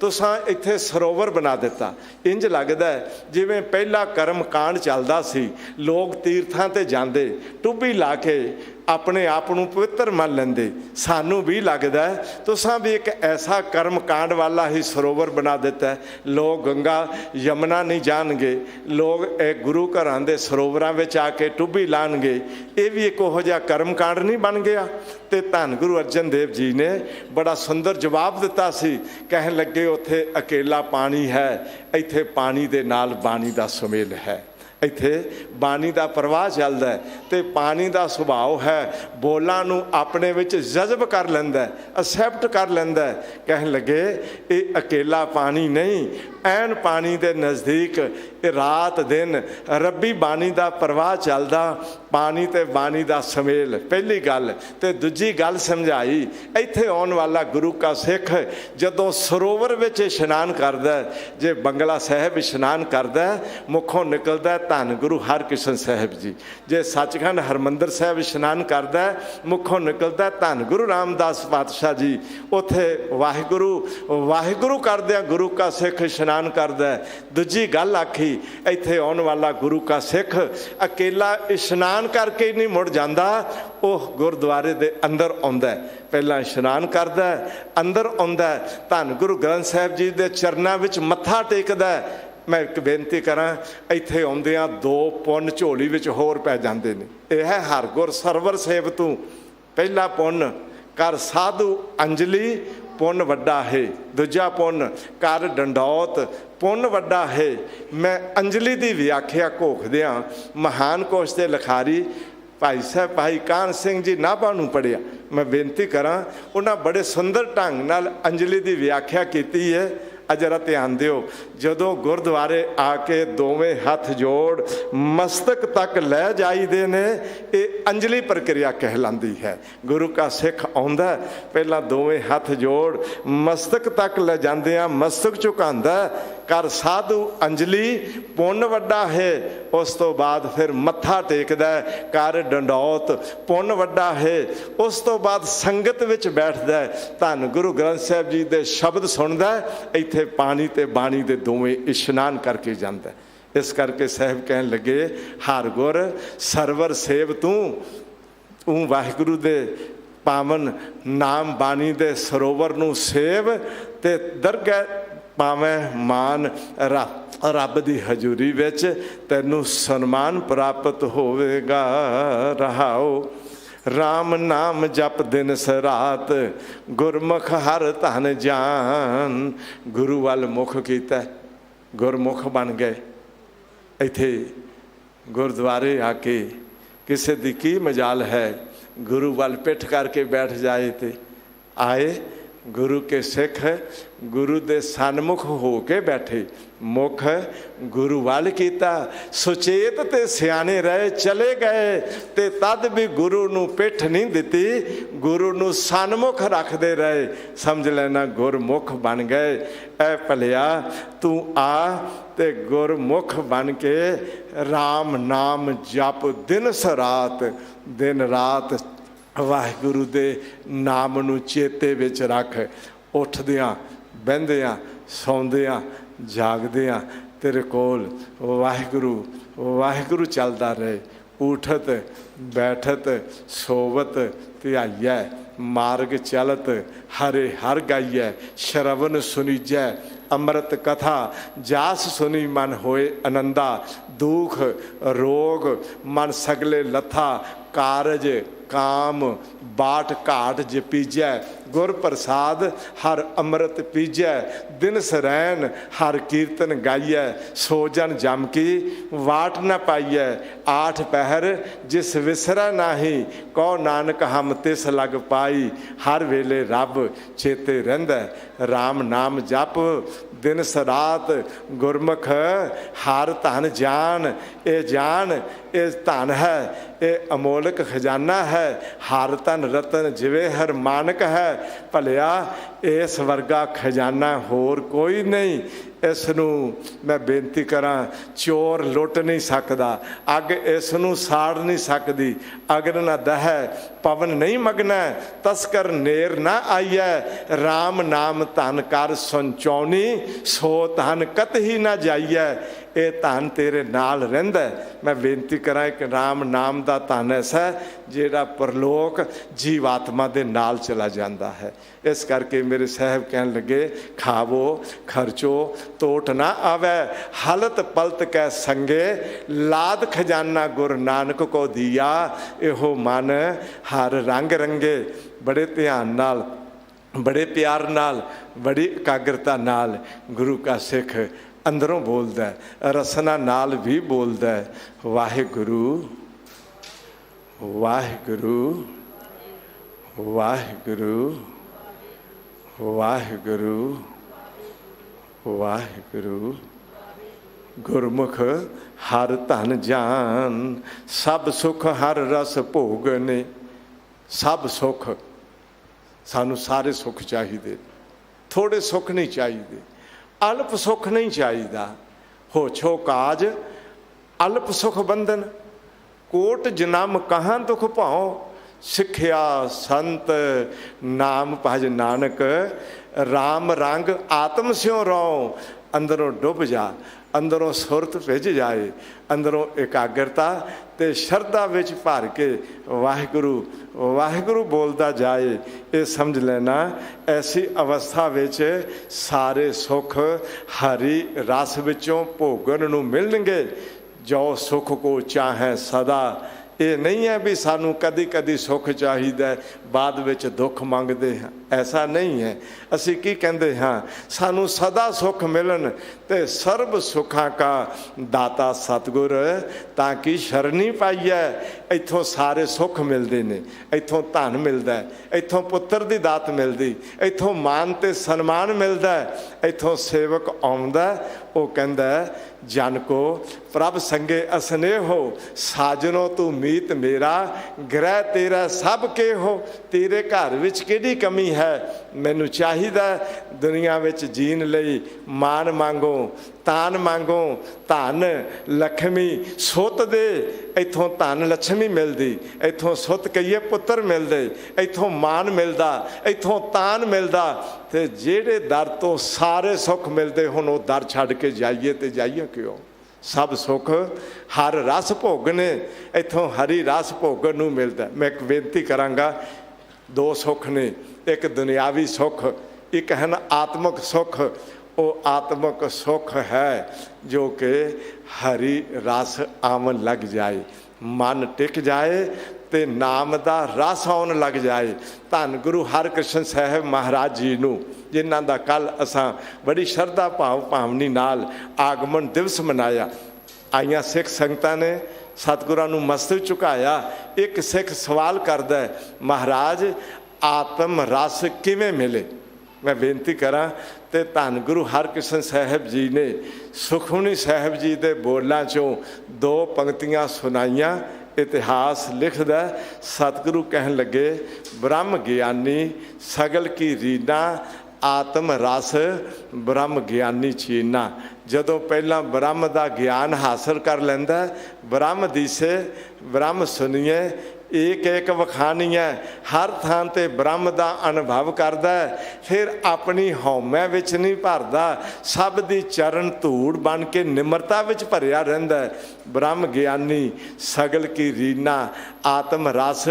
तुसां इत्थे सरोवर बना दिता, इंज लगदा जिवें पहला कर्म कांड चलदा सी, लोग तीर्थां ते जांदे टुब्बी ला के अपने आप को पवित्र मन लेंदे, सानू भी लगता है तुसां भी एक ऐसा कर्म कांड वाला ही सरोवर बना दिता है। लोग गंगा यमुना नहीं जाणगे, लोग एक गुरु घरां दे सरोवरां विच आके टुब्बी लाणगे, ये भी एक उहो जिहा कर्म कांड नहीं बन गया। तो धन गुरु अर्जन देव जी ने बड़ा सुंदर जवाब दिता सी, कहन लगे उत्थे अकेला पानी है, इत्थे पानी दे नाल बाणी दा सुमेल है, इत्थे बाणी का प्रवाह चलता है, तो पानी का सुभाव है बोलों नूं अपने विच जज़ब कर लैंदा है, असैप्ट कर लैंदा है। कहन लगे ये अकेला पानी नहीं, ऐन पानी के नज़दीक रात दिन रब्बी बाणी का प्रवाह चलदा, पानी ते बाणी का समेल। पहली गल तो दूजी गल समझाई, इत्थे आउण वाला गुरु का सिख जदों सरोवर विच इशनान करदा, जे बंगला साहिब इशनान करदा, मुखों निकलदा धन गुरु हरकृष्ण साहिब जी, जे सचखंड हरमंदर साहिब इशनान करदा, मुखों निकलदा धन गुरु रामदास पातशाह जी। उत्थे वाहिगुरु वाहिगुरु करदिआं गुरु का सिख इशनान करदा। दूजी गल आखी, इत्थे आउण वाला गुरु का सिख अकेला इशनान करके नहीं मुड़ जाता, वह गुरुद्वारे दे अंदर आउंदा है, पहला इशनान करदा अंदर आउंदा, धन गुरु ग्रंथ साहिब जी दे चरनां विच मत्था टेकदा। मैं एक बेनती करा, इत्थे आउंदिआं दो पुन झोली विच होर पै जांदे ने, यह है हरगुर सरवर सेव तूं, पहला पुन कर साधु अंजलि पुन वड्डा है, दूजा पुन कर डंडौत पुन वड्डा है। मैं अंजलि की व्याख्या घोखदिआं महान कोश के लिखारी भाई साहब भाई कान सिंह जी नाभा नूं पढ़िया, मैं बेनती करा उन्हें बड़े सुंदर ढंग नाल अंजलि की व्याख्या की है। जरा ध्यान दिओ, जदों गुरुद्वारे आके दोवें हथ जोड़ मस्तक तक लै जाईदे ने, ये अंजलि प्रक्रिया कहलांदी है। गुरु का सिख आउंदा, पहला दोवें हथ जोड़ मस्तक तक ले जांदिआं मस्तक झुकांदा, कर साधु अंजलि पुन वड्डा है, उस तो बाद फिर मत्था टेकदा, कर डंडौत पुन वड्डा है, उस तो बाद संगत विच बैठदा, धन गुरु ग्रंथ साहिब जी दे शब्द सुनदा, इत्थे पानी ते बाणी दे दोवें इशनान करके जांदा। इस करके साहिब कहन लगे हर गुर सरवर सेव तू वाहिगुरु दे पावन नाम बाणी दे सरोवर नूं सेव ते दरगह पावें मान रब दी हजूरी विच तैनूं सन्मान प्राप्त होवेगा। रहाओ राम नाम जप दिन सरात, गुरमुख हर धन जान। गुरु वाल मुख कीता, गुरमुख बन गए। इत्थे गुरुद्वारे आके किसी दी की मजाल है गुरु वाल पिठ करके बैठ जाए, तो आए गुरु के सिख गुरु दे सन्मुख हो के बैठे, मुख गुरु वाल कीता, सुचेत ते सियाने रहे चले गए, ते तद भी गुरु नूं पिठ नहीं दिती, गुरु नूं सन्मुख रखते रहे। समझ लेना गुरमुख बन गए। ऐ भलिया तू आ ते गुरमुख बन के राम नाम जप दिन सरात, दिन रात वाहिगुरु दे नाम नूं चेते विच रख। उठदियां बहिंदियां सौंदियां जागदियां तेरे कोल वाहिगुरु वाहिगुरु चलदा रहे। उठत बैठत सोवत ध्याइयै, मार्ग चलत हरे हर गाइयै, श्रवण सुनीजै अमृत कथा, जास सुनी मन होए आनंदा। दुख रोग मन सगले लथा, कारज काम बाट घाट जपीजै। गुर प्रसाद हर अमृत पीजै, दिन सरैन हर कीर्तन गाइयै। सो जन जम की वाट न पाइयै, आठ पहर जिस विसरै नाही, कहो नानक हम तिस लग पाई। हर वेले रब चेते रहिंदा, राम नाम जप दिन सरात। गुरमुख हर धन जान, ये जान ये धन है, ये अमोलक खजाना है। हर तन रतन जिवे हर मानक है, भलिया इस वर्गा खजाना होर कोई नहीं। इस नूं मैं बेनती करां, चोर लुट नहीं सकदा, अग इस नूं साड़ नहीं सकदी। अगर न दह पवन नहीं मगना, तस्कर नेर ना आईए। राम नाम धन कर संचौनी, सो धन कतही ना जाइए। ये धन तेरे नाल रहिंदा। मैं बेनती करां, एक राम नाम दा धन ऐसा जिहड़ा परलोक जीवात्मा दे नाल चला जांदा है। इस करके मेरे साहब कहन लगे, खावो खर्चो टोट ना आवे, हालत पलत कै संगे, लाद खजाना गुरु नानक को दिया। इहो मन हर रंग रंगे। बड़े ध्यान नाल, बड़े प्यार नाल, बड़ी एकाग्रता नाल गुरु का सिख अंदरों बोलदा है, रसना नाल भी बोलदा है, वाहिगुरु वाहिगुरु वाहिगुरु वाहिगुरु वाहिगुरु। गुरमुख हर धन जान, सब सुख हर रस भोगने। सब सुख, सानू सारे सुख चाहिए, थोड़े सुख नहीं चाहिए, अल्प सुख नहीं चाहिए। हो छो काज अल्प सुख बंधन, कोट जन्म कहाँ दुख पाओ। सिखिया संत नाम भज नानक, राम रंग आत्म स्यों रहो। अंदरों डुब जा, अंदरों सुरत भिज जाए, अंदरों एकाग्रता ते शरधा विच भर के वाहिगुरु वाहिगुरु बोलता जाए। ये समझ लेना, ऐसी अवस्था विच सारे सुख हरि रस विचों भोगन नूं मिलणगे। जो सुख को चाहे सदा, ये नहीं है भी सानू कदी कदी सुख चाहिए बाद विच दुख मंगते हैं, ऐसा नहीं है। असी की कहते हाँ, सानू सदा सुख मिलन ते सर्व सुखा का दाता सतगुर, ताकि शरणी पाइए। इत्थों सारे सुख मिलते ने, इत्थों धन मिलता है, इत्थों पुत्र की दात मिलती, इत्थों मान ते सन्मान मिलता है, इत्थों सेवक आउंदा। वो कहंदा जन को प्रभ संगे असनेहो, साजनो तू मीत मेरा, ग्रह तेरा सब के हो। तेरे घर विच किहड़ी कमी है, मैनू चाहिदा दुनिया विच जीन लई। मान मांगो तान मांगो, धन लक्ष्मी सुत दे। इत्थों धन लक्ष्मी मिलती, इत्थों सुत कहिए पुत्र मिलते, इत्थों मान मिलता, इत्थों तान मिलता। ते जेड़े दर तो सारे सुख मिलते, हुण वो दर छड्ड के जाइए ते जाइए क्यों। सब सुख हर रस भोगने, इत्थों हरी रस भोगन नूं मिलता। मैं एक बेनती करांगा, दो सुख ने, एक दुनियावी सुख, एक है ना आत्मक सुख। वो आत्मक सुख है जो कि हरी रस आवन लग जाए, मन टिक जाए ते नाम दा रस आउण लग जाए। धन गुरु हरकृष्ण साहब महाराज जी नूं, जिन्हां दा कल असां बड़ी शरधा भाव भावनी नाल आगमन दिवस मनाया। आईयां सिख संगतां ने सतगुरां नूं मस्तक झुकाया। एक सिख सवाल करदा है, महाराज आत्म रस किवें मिले। मैं बेनती करा ते धन गुरु हरकृष्ण साहब जी ने सुखमनी साहब जी दे बोलां चों दो पंक्तियां सुनाइयां। इतिहास लिखदा, सतगुरु कहन लगे, ब्रह्म ज्ञानी सगल की रीना, आत्म रस ब्रह्म ज्ञानी चीना। जदों पहला ब्रह्म का ज्ञान हासिल कर लैंदा, ब्रह्म दिसे ब्रह्म सुनिए, एक एक वखानी है, हर थान ते ब्रह्म का अनुभव करदा है। फिर अपनी हौमै विच नहीं भरदा, सब दी चरण धूड़ बन के निमरता विच भरिया रहिंदा है। ब्रह्म ज्ञानी सगल की रीना, आत्म रस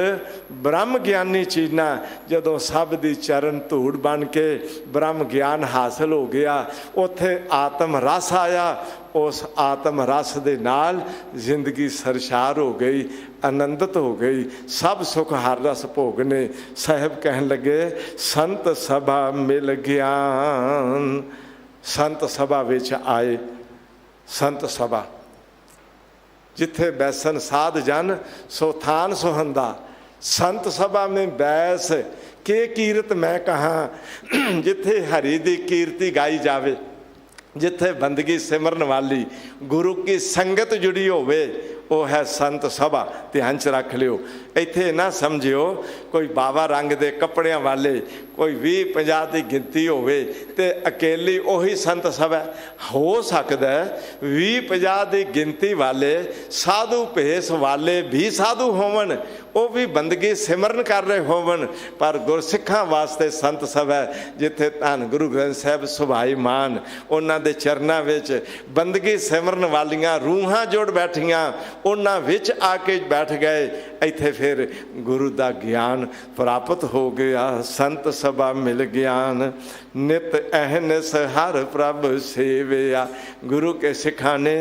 ब्रह्म ज्ञानी चीना। जदों सब दी चरण धूड़ बन के ब्रह्म ज्ञान हासिल हो गया, उत्थे आत्म रस आया। उस आत्म रस दे नाल जिंदगी सरशार हो गई, आनंदित हो गई, सब सुख हर रस भोगने। साहब कहन लगे, संत सभा मिल ज्ञान। संत सभा विच आए, संत सभा जिथे बैसन साध जन, सो थान सुहंदा। संत सभा में बैस के कीरत मैं कहाँ, जिथे हरि दी कीर्ति गाई जावे, जिथे बंदगी सिमरन वाली गुरु की संगत जुड़ी होवे, वो है संत सभा। ध्यान च रख लियो। इत्थे ना समझियो कोई बाबा रंग दे कपड़ियां वाले, कोई 20-50 की गिनती होवे ते अकेली उही संत सभा। हो सकता है 20-50 की गिनती वाले साधु भेस वाले भी साधु होवन, वो भी बंदगी सिमरन कर रहे होवन, पर गुरसिखां वास्ते संत सभा जिथे धन गुरु ग्रंथ साहिब सुभाईमान उन्हां दे चरनां विच बंदगी सिमरन वालियां रूहां जुड़ बैठियां, उन्हां विच आके बैठ गए। इत्थे फिर गुरु दा ज्ञान प्राप्त हो गया। संत सभा मिल ज्ञान नित अहनस हर प्रभ सेविया। गुरु के सिखा ने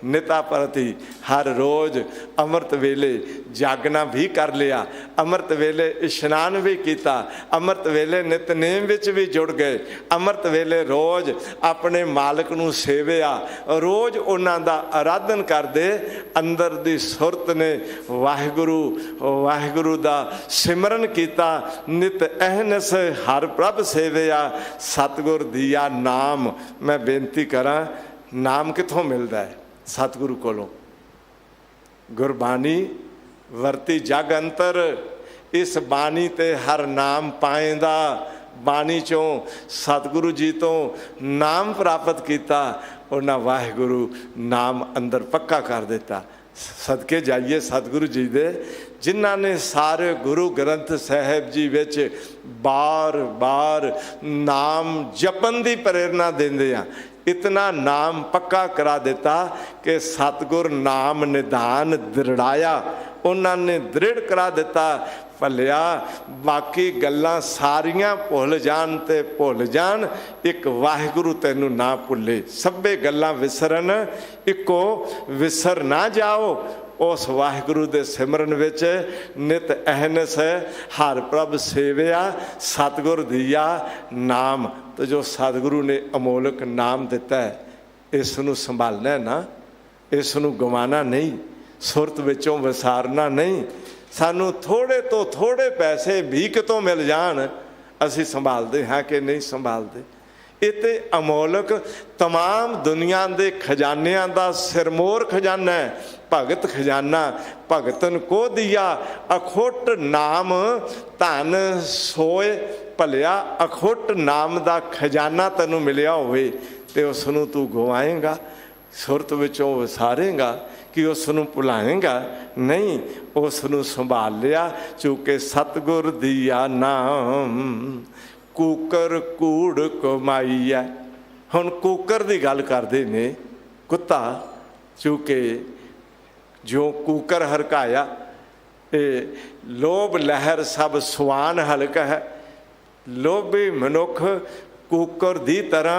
निता प्रति हर रोज अमृत वेले जागना भी कर लिया, अमृत वेले इशनान भी किया, अमृत वेले नितनेम विच भी जुड़ गए, अमृत वेले रोज अपने मालिक नूं सेविया, रोज उन्हां दा आराधन करदे। अंदर दी सुरत ने वाहिगुरु वाहिगुरु दा सिमरन किया। नित अहनस हर प्रभ सेविया। सतगुर दिया नाम। मैं बेनती करा, नाम कित्थों मिलता है? सतगुरु कोलों। गुरबाणी वरती जग अंतर, इस बाणी ते हर नाम पाएंदा। बाणी चों सतगुरु जी तो नाम प्राप्त किया, उन्हां वाहिगुरु नाम अंदर पक्का कर दिता। सदके जाइए सतगुरु जी दे, जिन्हां ने सारे गुरु ग्रंथ साहिब जी विच बार बार नाम जपन की प्रेरणा देंदे आ। इतना नाम पक्का करा दिता कि सतगुर नाम निधान दृढ़ाया, उन्होंने दृढ़ करा दिता। भलिया बाकी गल्लां सारियां भुल जान ते भुल जान, एक वाहिगुरु तैनू ना भुले। सभे गल्लां विसरन, इको विसर ना जाओ। उस वाहिगुरु दे सिमरन विच नित अहनस हर प्रभ सेविया। सतगुर दिया नाम। तो जो सतगुरु ने अमोलक नाम दिता है, इसनू संभालना है ना, इसनू गवाना नहीं, सुरत विचों विसारना नहीं। सानू थोड़े तो थोड़े पैसे भी कितों मिल जान, असी संभालते हाँ कि नहीं संभालते? इते अमोलक तमाम दुनिया के खजानियां का सिरमोर खजाना है, भगत खजाना। भगतन को दिया अखुट नाम धन सोए। भलिया अखुट नाम का खजाना तेनू मिलिया होवे ते उसनू तू गवाएगा, सुरत विचों विसारेगा कि उसनू भुलाएगा? नहीं, उसनू संभाल लिया। चूँकि सतगुर दिया नाम कूकर कूड़ कमाई है। हुण कूकर की गल करते ने, कुत्ता। चूँकि जो कूकर हरकाया, ये लोभ लहर सब सुआन हलक है। लोभी मनुख कूकर दी तरह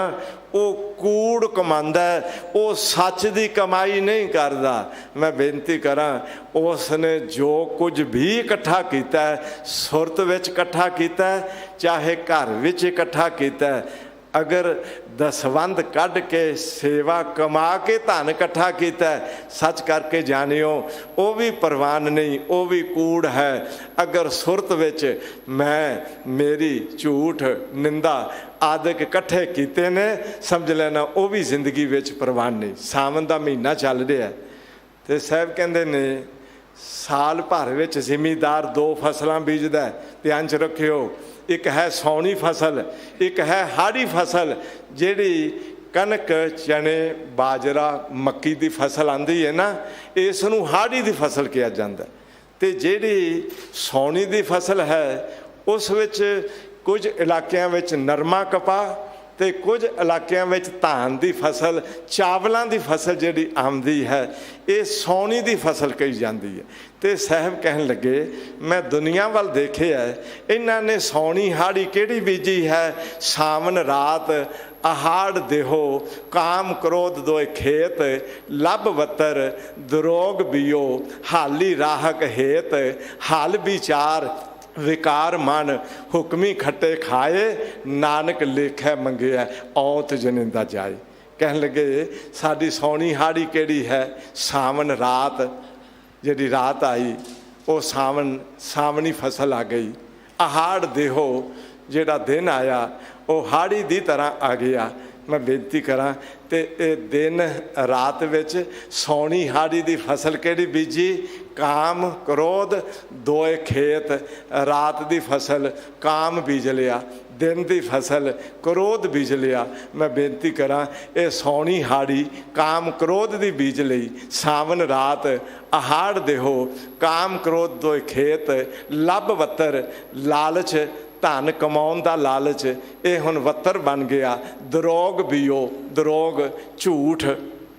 वो कूड़ कमांदा है, वो सच की कमाई नहीं करता। मैं बेनती करा, उसने जो कुछ भी इकट्ठा किया है, सुरत विच इकट्ठा किया है, चाहे घर विच इकट्ठा किया है, अगर दसवंध कढ़ के सेवा कमा के धन इकट्ठा किया, सच करके जानियो वो भी प्रवान नहीं, वो भी कूड़ है। अगर सुरत विच मैं मेरी झूठ निंदा आदक इकट्ठे किते ने, समझ लेना वो भी जिंदगी विच प्रवान नहीं। सावन का महीना चल रहा है तो साहब कहते ने साल भर विच जिमीदार दो फसलां बीजदा है। ध्यान च रखियो, एक है सौनी फसल, एक है हाड़ी फसल। जिहड़ी कनक चने बाजरा मक्की की फसल आंदी है ना, इसनूं हाड़ी की फसल कहा जाता है। तो जिहड़ी सौनी की फसल है उस विच कुछ इलाकों में नरमा कपा तो कुछ इलाकों में धान की फसल, चावलों की फसल जिहड़ी आमदी है, ये सौनी की फसल कही जाती है। तो साहब कहन लगे, मैं दुनिया वाल देखे है, इन्हों ने सौनी हाड़ी केड़ी बीजी है? सावन रात आहाड़ देहो, काम क्रोध दोए खेत, लब वतर दरोग बियो, हाली राहक हेत, हाल विचार विकार मन, हुक्मी खट्टे खाए, नानक लेखै मंगिया, औत जनिंदा जाए। कहन लगे साड़ी सौनी हाड़ी केड़ी है? सावन रात, जिहड़ी रात आई वो सावनी फसल आ गई। आहाड़ देहो, जिहड़ा दिन आया वो हाड़ी दी तरह आ गया। मैं बेनती करा ते दिन रात विच सौनी हाड़ी दी फसल किहड़ी बीजी? काम क्रोध दोए खेत। रात दी फसल काम बीज लिया, दिन की फसल क्रोध बीज लिया। मैं बेनती करा ये सौनी हाड़ी काम क्रोध दी बीज लई, सावन रात आहाड़ देहो काम क्रोध दोए खेत। लभ वत्तर लालच धन कमाउण दा लालच, ये हुण वत्तर बन गया। दरोग बीओ दरोग झूठ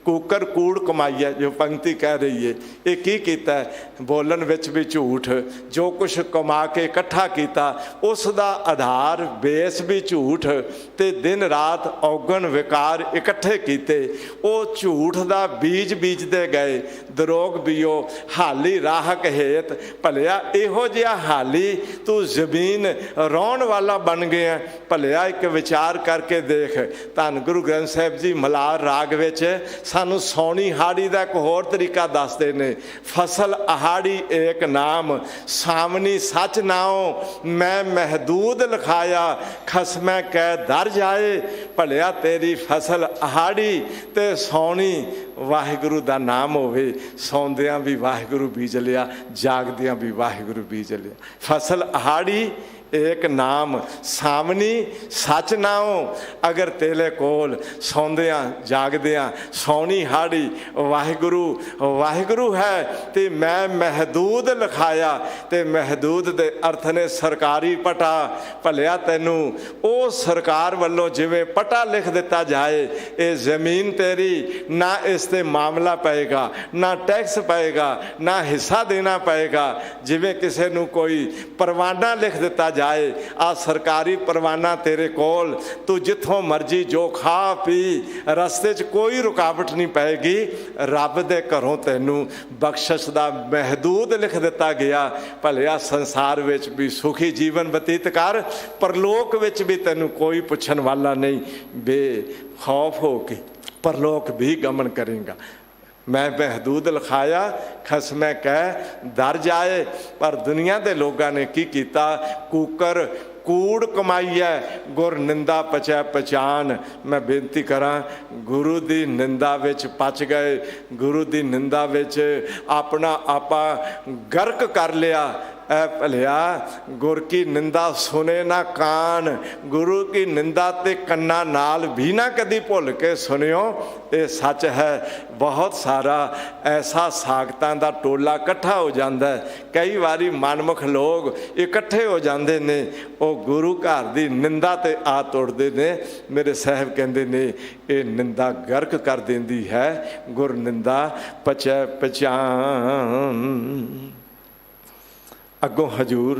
कूकर कूड़ कमाई है जो पंक्ति कह रही है, ये की कीता है? बोलन विच भी झूठ, जो कुछ कमा के इकट्ठा किया उसका आधार बेस भी झूठ, ते दिन रात औगण विकार इकट्ठे किए, वो झूठ का बीज बीजते गए। दरोग बीओ हाली राहक हेत, भलिया इहो जिहा हाली तू जमीन रौण वाला बन गया। भलिया एक विचार करके देख, धन गुरु ग्रंथ साहिब जी मलार राग विच सानू सौनी हाड़ी का एक होर तरीका दसते ने। फसल आहाड़ी एक नाम, सावनी सच नाओ, मैं महदूद लिखाया, खसमै कै दर जाए। भलिया तेरी फसल आहाड़ी ते सौनी वाहिगुरु का नाम होवे। सौंदियां भी वाहिगुरु बीज लिया, जागदियां भी वाहिगुरु बीज लिया। फसल आहाड़ी एक नाम, सावनी सच नाओ। अगर तेरे कोल सौंदियां जागदियां सौनी हाड़ी वाहिगुरु वाहिगुरु है, तो मैं महदूद लिखाया। तो महदूद दे अर्थ ने सरकारी पटा। भलिया तैनू ओ सरकार वालों जिवें पटा लिख दिता जाए, ये जमीन तेरी, ना इसते मामला पएगा, ना टैक्स पएगा, ना हिस्सा देना पएगा। जिवें किसी नू कोई परवाना लिख दिता जाए, आ सरकारी परवाना तेरे कोल, तू जिथों मर्जी जो खा पी, रस्ते च कोई रुकावट नहीं पैगी। रब दे घरों तैनू बख्शिश दा महदूद लिख दिता गया। भलिया संसार विच भी सुखी जीवन बतीत कर, परलोक विच भी तैनू कोई पुछण वाला नहीं। बेखौफ हो के परलोक भी गमन करेगा। मैं महदूद लिखाया, खसमै कह दर जाए। पर दुनिया के लोगों ने की कीता? कूकर कूड़ कमाई है, गुर निंदा पचै पहचान। मैं बेनती करा गुरु की निंदा विच पच गए, गुरु की निंदा विच अपना आपा गर्क कर लिया। भलिया गुर की निंदा सुने ना कान, गुरु की निंदा ते कन्ना नाल भी ना कदी भुल के सुनियो। ये सच है। बहुत सारा ऐसा सागतां दा टोला इकट्ठा हो जाता है। कई बारी मनमुख लोग इकट्ठे हो जाते ने, वो गुरु घर की निंदा ते आ तोड़ते ने। मेरे साहब कहते ने ये निंदा गर्क कर देंदी है, गुर निंदा पचै पहचान। अगों हजूर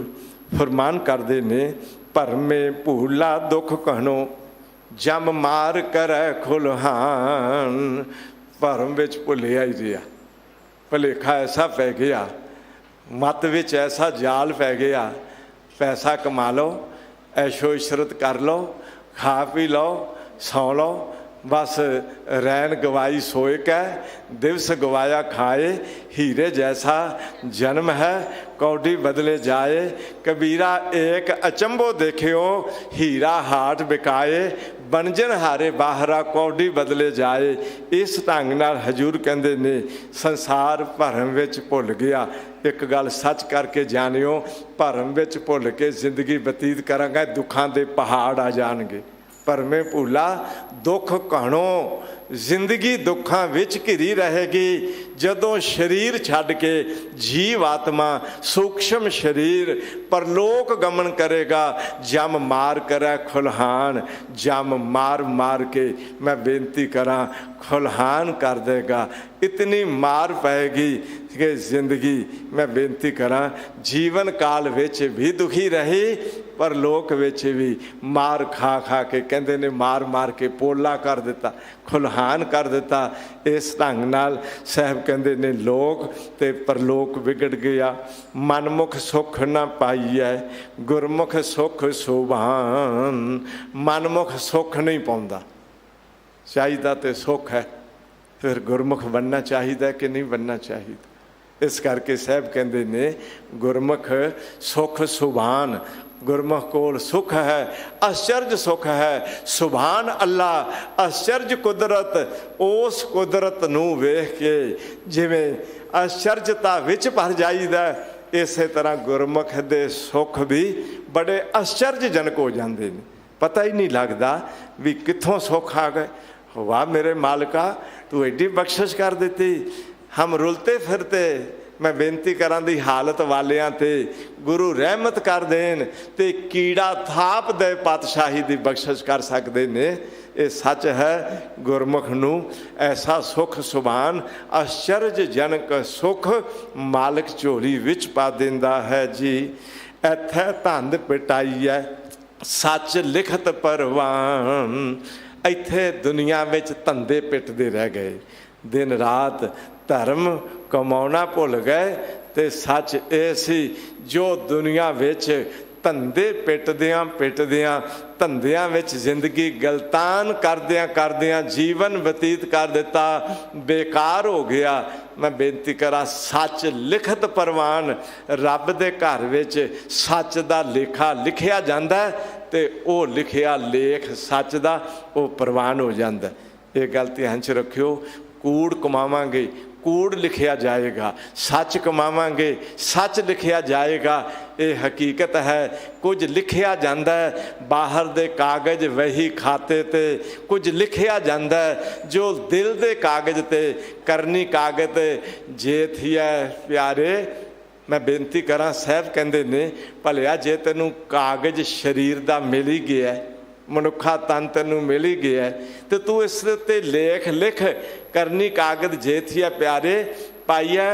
फरमान करते ने, भरमे भूला दुख कहनो, जम मार करे खुलहान। भरम विच भुलिया ही रहा, भुलेखा ऐसा पै गया, मत विच ऐसा जाल पै गया। पैसा कमा लो, ऐशो इशरत कर लो, खा पी लो, सौ लो, बस रैन गवाई सोए कै, दिवस गवाया खाए। हीरे जैसा जन्म है, कौडी बदले जाए। कबीरा एक अचंभो देखियो, हीरा हाट बिकाए। बनजन हारे बाहरा कौडी बदले जाए। इस ढंग नाल हजूर कहते ने संसार भरम विच भुल गया। एक गल सच करके जानियो, भरम विच भुल के जिंदगी बतीत करांगा, दुखां दे पहाड़ आ जाणगे। भरमे भूला दुख कहाणो, जिंदगी दुखां विच घिरी रहेगी। जदों शरीर छड्ड के जीव आत्मा सूक्ष्म शरीर परलोक गमन करेगा, जम मार करे खुलहान। जम मार मार के मैं बेनती करा खुलहान कर देगा। इतनी मार पाएगी कि जिंदगी मैं बेनती करा जीवन काल विच भी दुखी रही, पर लोक विच भी मार खा खा के कहते ने मार मार के पोला कर दिता, खुलहान कर दिता। इस ढंग नाल साहब कहते ने लोक ते परलोक बिगड़ गया। मनमुख सुख न पाई है, गुरमुख सुख सुभान। मनमुख सुख नहीं पाउंदा, चाहिदा ते सुख है, फिर गुरमुख बनना चाहिए कि नहीं बनना चाहिए। इस करके साहब कहते ने गुरमुख सुख सुभान, गुरमुख कोल सुख है, आश्चर्य सुख है। सुभान अल्लाह आश्चर्य कुदरत, उस कुदरत नूं वेख के जिवें आश्चर्यता विच भर जाईदा, इसे तरह गुरमुख दे सुख भी बड़े आश्चर्यजनक हो जाते हैं। पता ही नहीं लगता भी कित्थों सुख आ गए। वाह मेरे मालिका, तू एडी बख्शिश कर देती। हम रुलते फिरते, मैं बेनती करा दी हालत वालियां ते गुरु रहमत कर देन ते कीड़ा थाप दे पातशाही दी बख्शिश कर सकते ने। ये सच है, गुरमुख नूं ऐसा सुख सुभान आश्चर्यजनक सुख मालिक झोली विच पा दिंदा है जी। इत्थे धंद पिटाई है सच लिखत परवान, इत्थे दुनिया विच धंधे पिटदे रह गए। दिन रात धर्म कमाउणा भुल गए ते सच ये सी जो दुनिया विच धंधे पिटदियां पिटदियां धंधियां विच जिंदगी गलतान करदियां करदियां जीवन बतीत कर दिता, बेकार हो गया। मैं बेनती करा, सच लिखत परवान, रब दे घर विच सच दा लेखा लिखिया जांदा ते ओ लिखिया लेख सच दा ओ परवान हो जांदा। ये गल ध्यान च रखियो, कूड़ कमावांगे कूड़ लिखिया जाएगा, सच कमावांगे सच लिखिया जाएगा। ये हकीकत है। कुछ लिखिया जाता है बाहर दे कागज वही खाते ते, कुछ लिखिया जाता है जो दिल दे कागज ते करनी कागज ते जे थी है प्यारे। मैं बेनती करा, साहब कहते ने भलिया जे तेनू कागज शरीर दा मिल ही गया, मनुखा तन तेनू मिल ही गया, तो तू इस ते लेख लिख करनी कागज जे थी है प्यारे। पाइया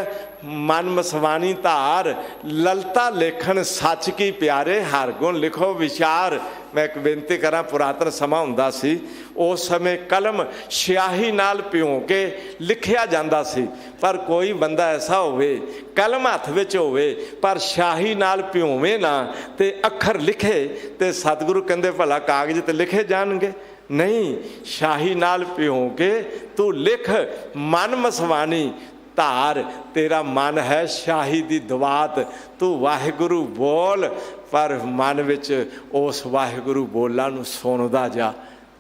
मन मसवानी धार ललता लेखन सच की प्यारे, हर गुण लिखो विचार। मैं एक बेनती करा, पुरातन समा हुंदा सी, उस समय कलम स्याही नाल पिओ के लिखिया जांदा सी। पर कोई बंदा ऐसा होवे कलम हथ विच होवे पर स्याही नाल पिओवे ना ते अखर लिखे, ते सतगुरु कहंदे भला कागज ते लिखे जाणगे नहीं। शाही नाल पिओ के तू लिख मन मसवानी धार, तेरा मन है शाही दी दवात, तू वाहिगुरु बोल पर मन विच उस वाहिगुरु बोलां नूं सुणदा जा।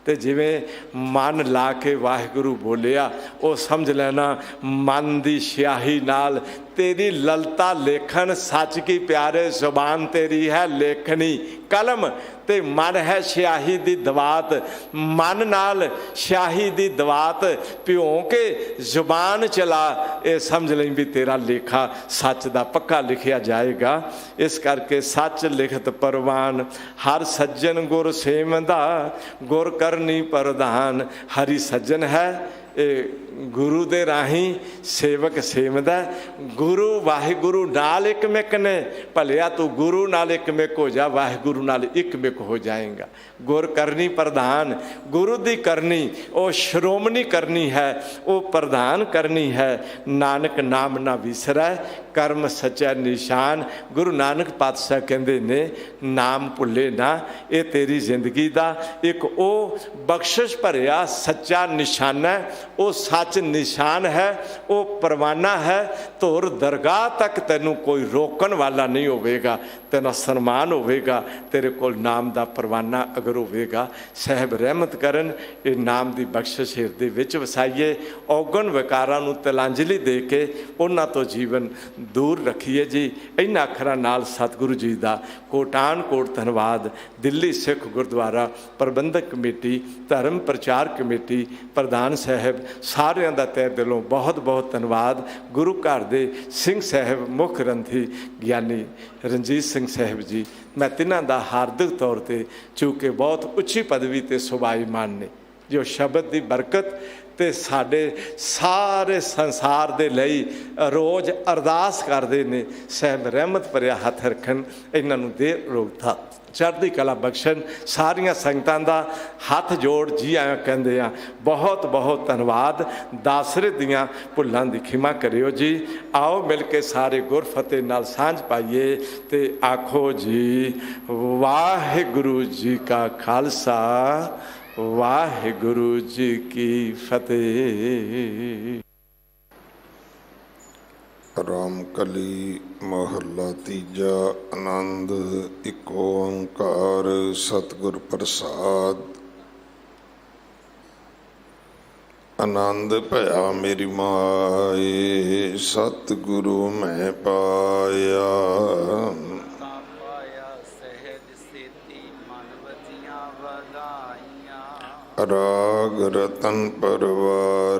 ते जिवें मन ला के वाहिगुरु बोलिया, वो समझ लेना मन दी स्याही नाल तेरी ललता लेखन सच की प्यारे। जुबान तेरी है लेखनी कलम ते मन है स्याही दी दवात, मन नाल स्याही दी दवात पिओ के जुबान चला, ये समझ लें भी तेरा लेखा सच दा पक्का लिखिया जाएगा। इस करके सच लिखत परवान, हर सज्जन गुर सेवंदा, गुर करनी प्रधान। हरि सज्जन है गुरु दे राही सेवक सेवदा, गुरु वाहिगुरु नाल एक मिक ने। भलिया तू गुरु नाल एक मिक हो जा, वाहिगुरु नाल एक मिक हो जाएगा। गुर करनी प्रधान, गुरु दी करनी वो श्रोमणी करनी है, वो प्रधान करनी है। नानक नाम ना विसरै, कर्म सच्चा निशान। गुरु नानक पातशाह कहते ने नाम भुले ना, ये तेरी जिंदगी का एक वो बख्शिश भरिया सच्चा निशाना है, वो सच निशान है, वो परवाना है। तोर दरगाह तक तेनू कोई रोकन वाला नहीं होगा, तेना सन्मान होगा, तेरे को नाम का परवाना अगर होगा। साहब रहमत करन, ये नाम की बख्शिश हिरदे विच वसाइए, औगण विकारां नूं तिलांजलि दे के उन्हां तो जीवन दूर रखिए जी। इन्हां अखरां नाल सतगुरु जी का कोटान कोट धन्यवाद। दिल्ली सिख गुरुद्वारा प्रबंधक कमेटी, धर्म प्रचार कमेटी, प्रधान साहब सारिਆਂ ਦਾ तह दिलों बहुत बहुत धन्यवाद। गुरु घर दे सिंह साहब मुख ग्रंथी ਗਿਆਨੀ रंजीत सिंह साहब जी, मैं तिन्हां दा हार्दिक तौर पर चूँकि बहुत उच्ची पदवी ते सुभाईमान ने, जो शब्द की बरकत ते साडे सारे संसार दे लई रोज़ अरदास करते ने। साहब रहमत भरिया हथ रखन, इन्हां नूं दे रोगता चढ़ती कला बख्शन। सारिया संगतां दा हथ जोड़ जी आया कहते हैं, बहुत बहुत धन्यवाद। दासरे दियाँ भुलां दी खिमा करियो जी। आओ मिल के सारे गुर फतेह नाल सांझ पाइए ते आखो जी वाहिगुरु जी का खालसा, वाहिगुरु जी की फतेह। ਰਾਮ ਕਲੀ ਮਹੱਲਾ ਤੀਜਾ। ਆਨੰਦ ਇੱਕ ਓੰਕਾਰ ਸਤਿਗੁਰ ਪ੍ਰਸਾਦ। ਆਨੰਦ ਭਇਆ ਮੇਰੀ ਮਾਏ, ਸਤਿਗੁਰੂ ਮੈਂ ਪਾਇਆ। ਰਾਗ ਰਤਨ ਪਰਵਾਰ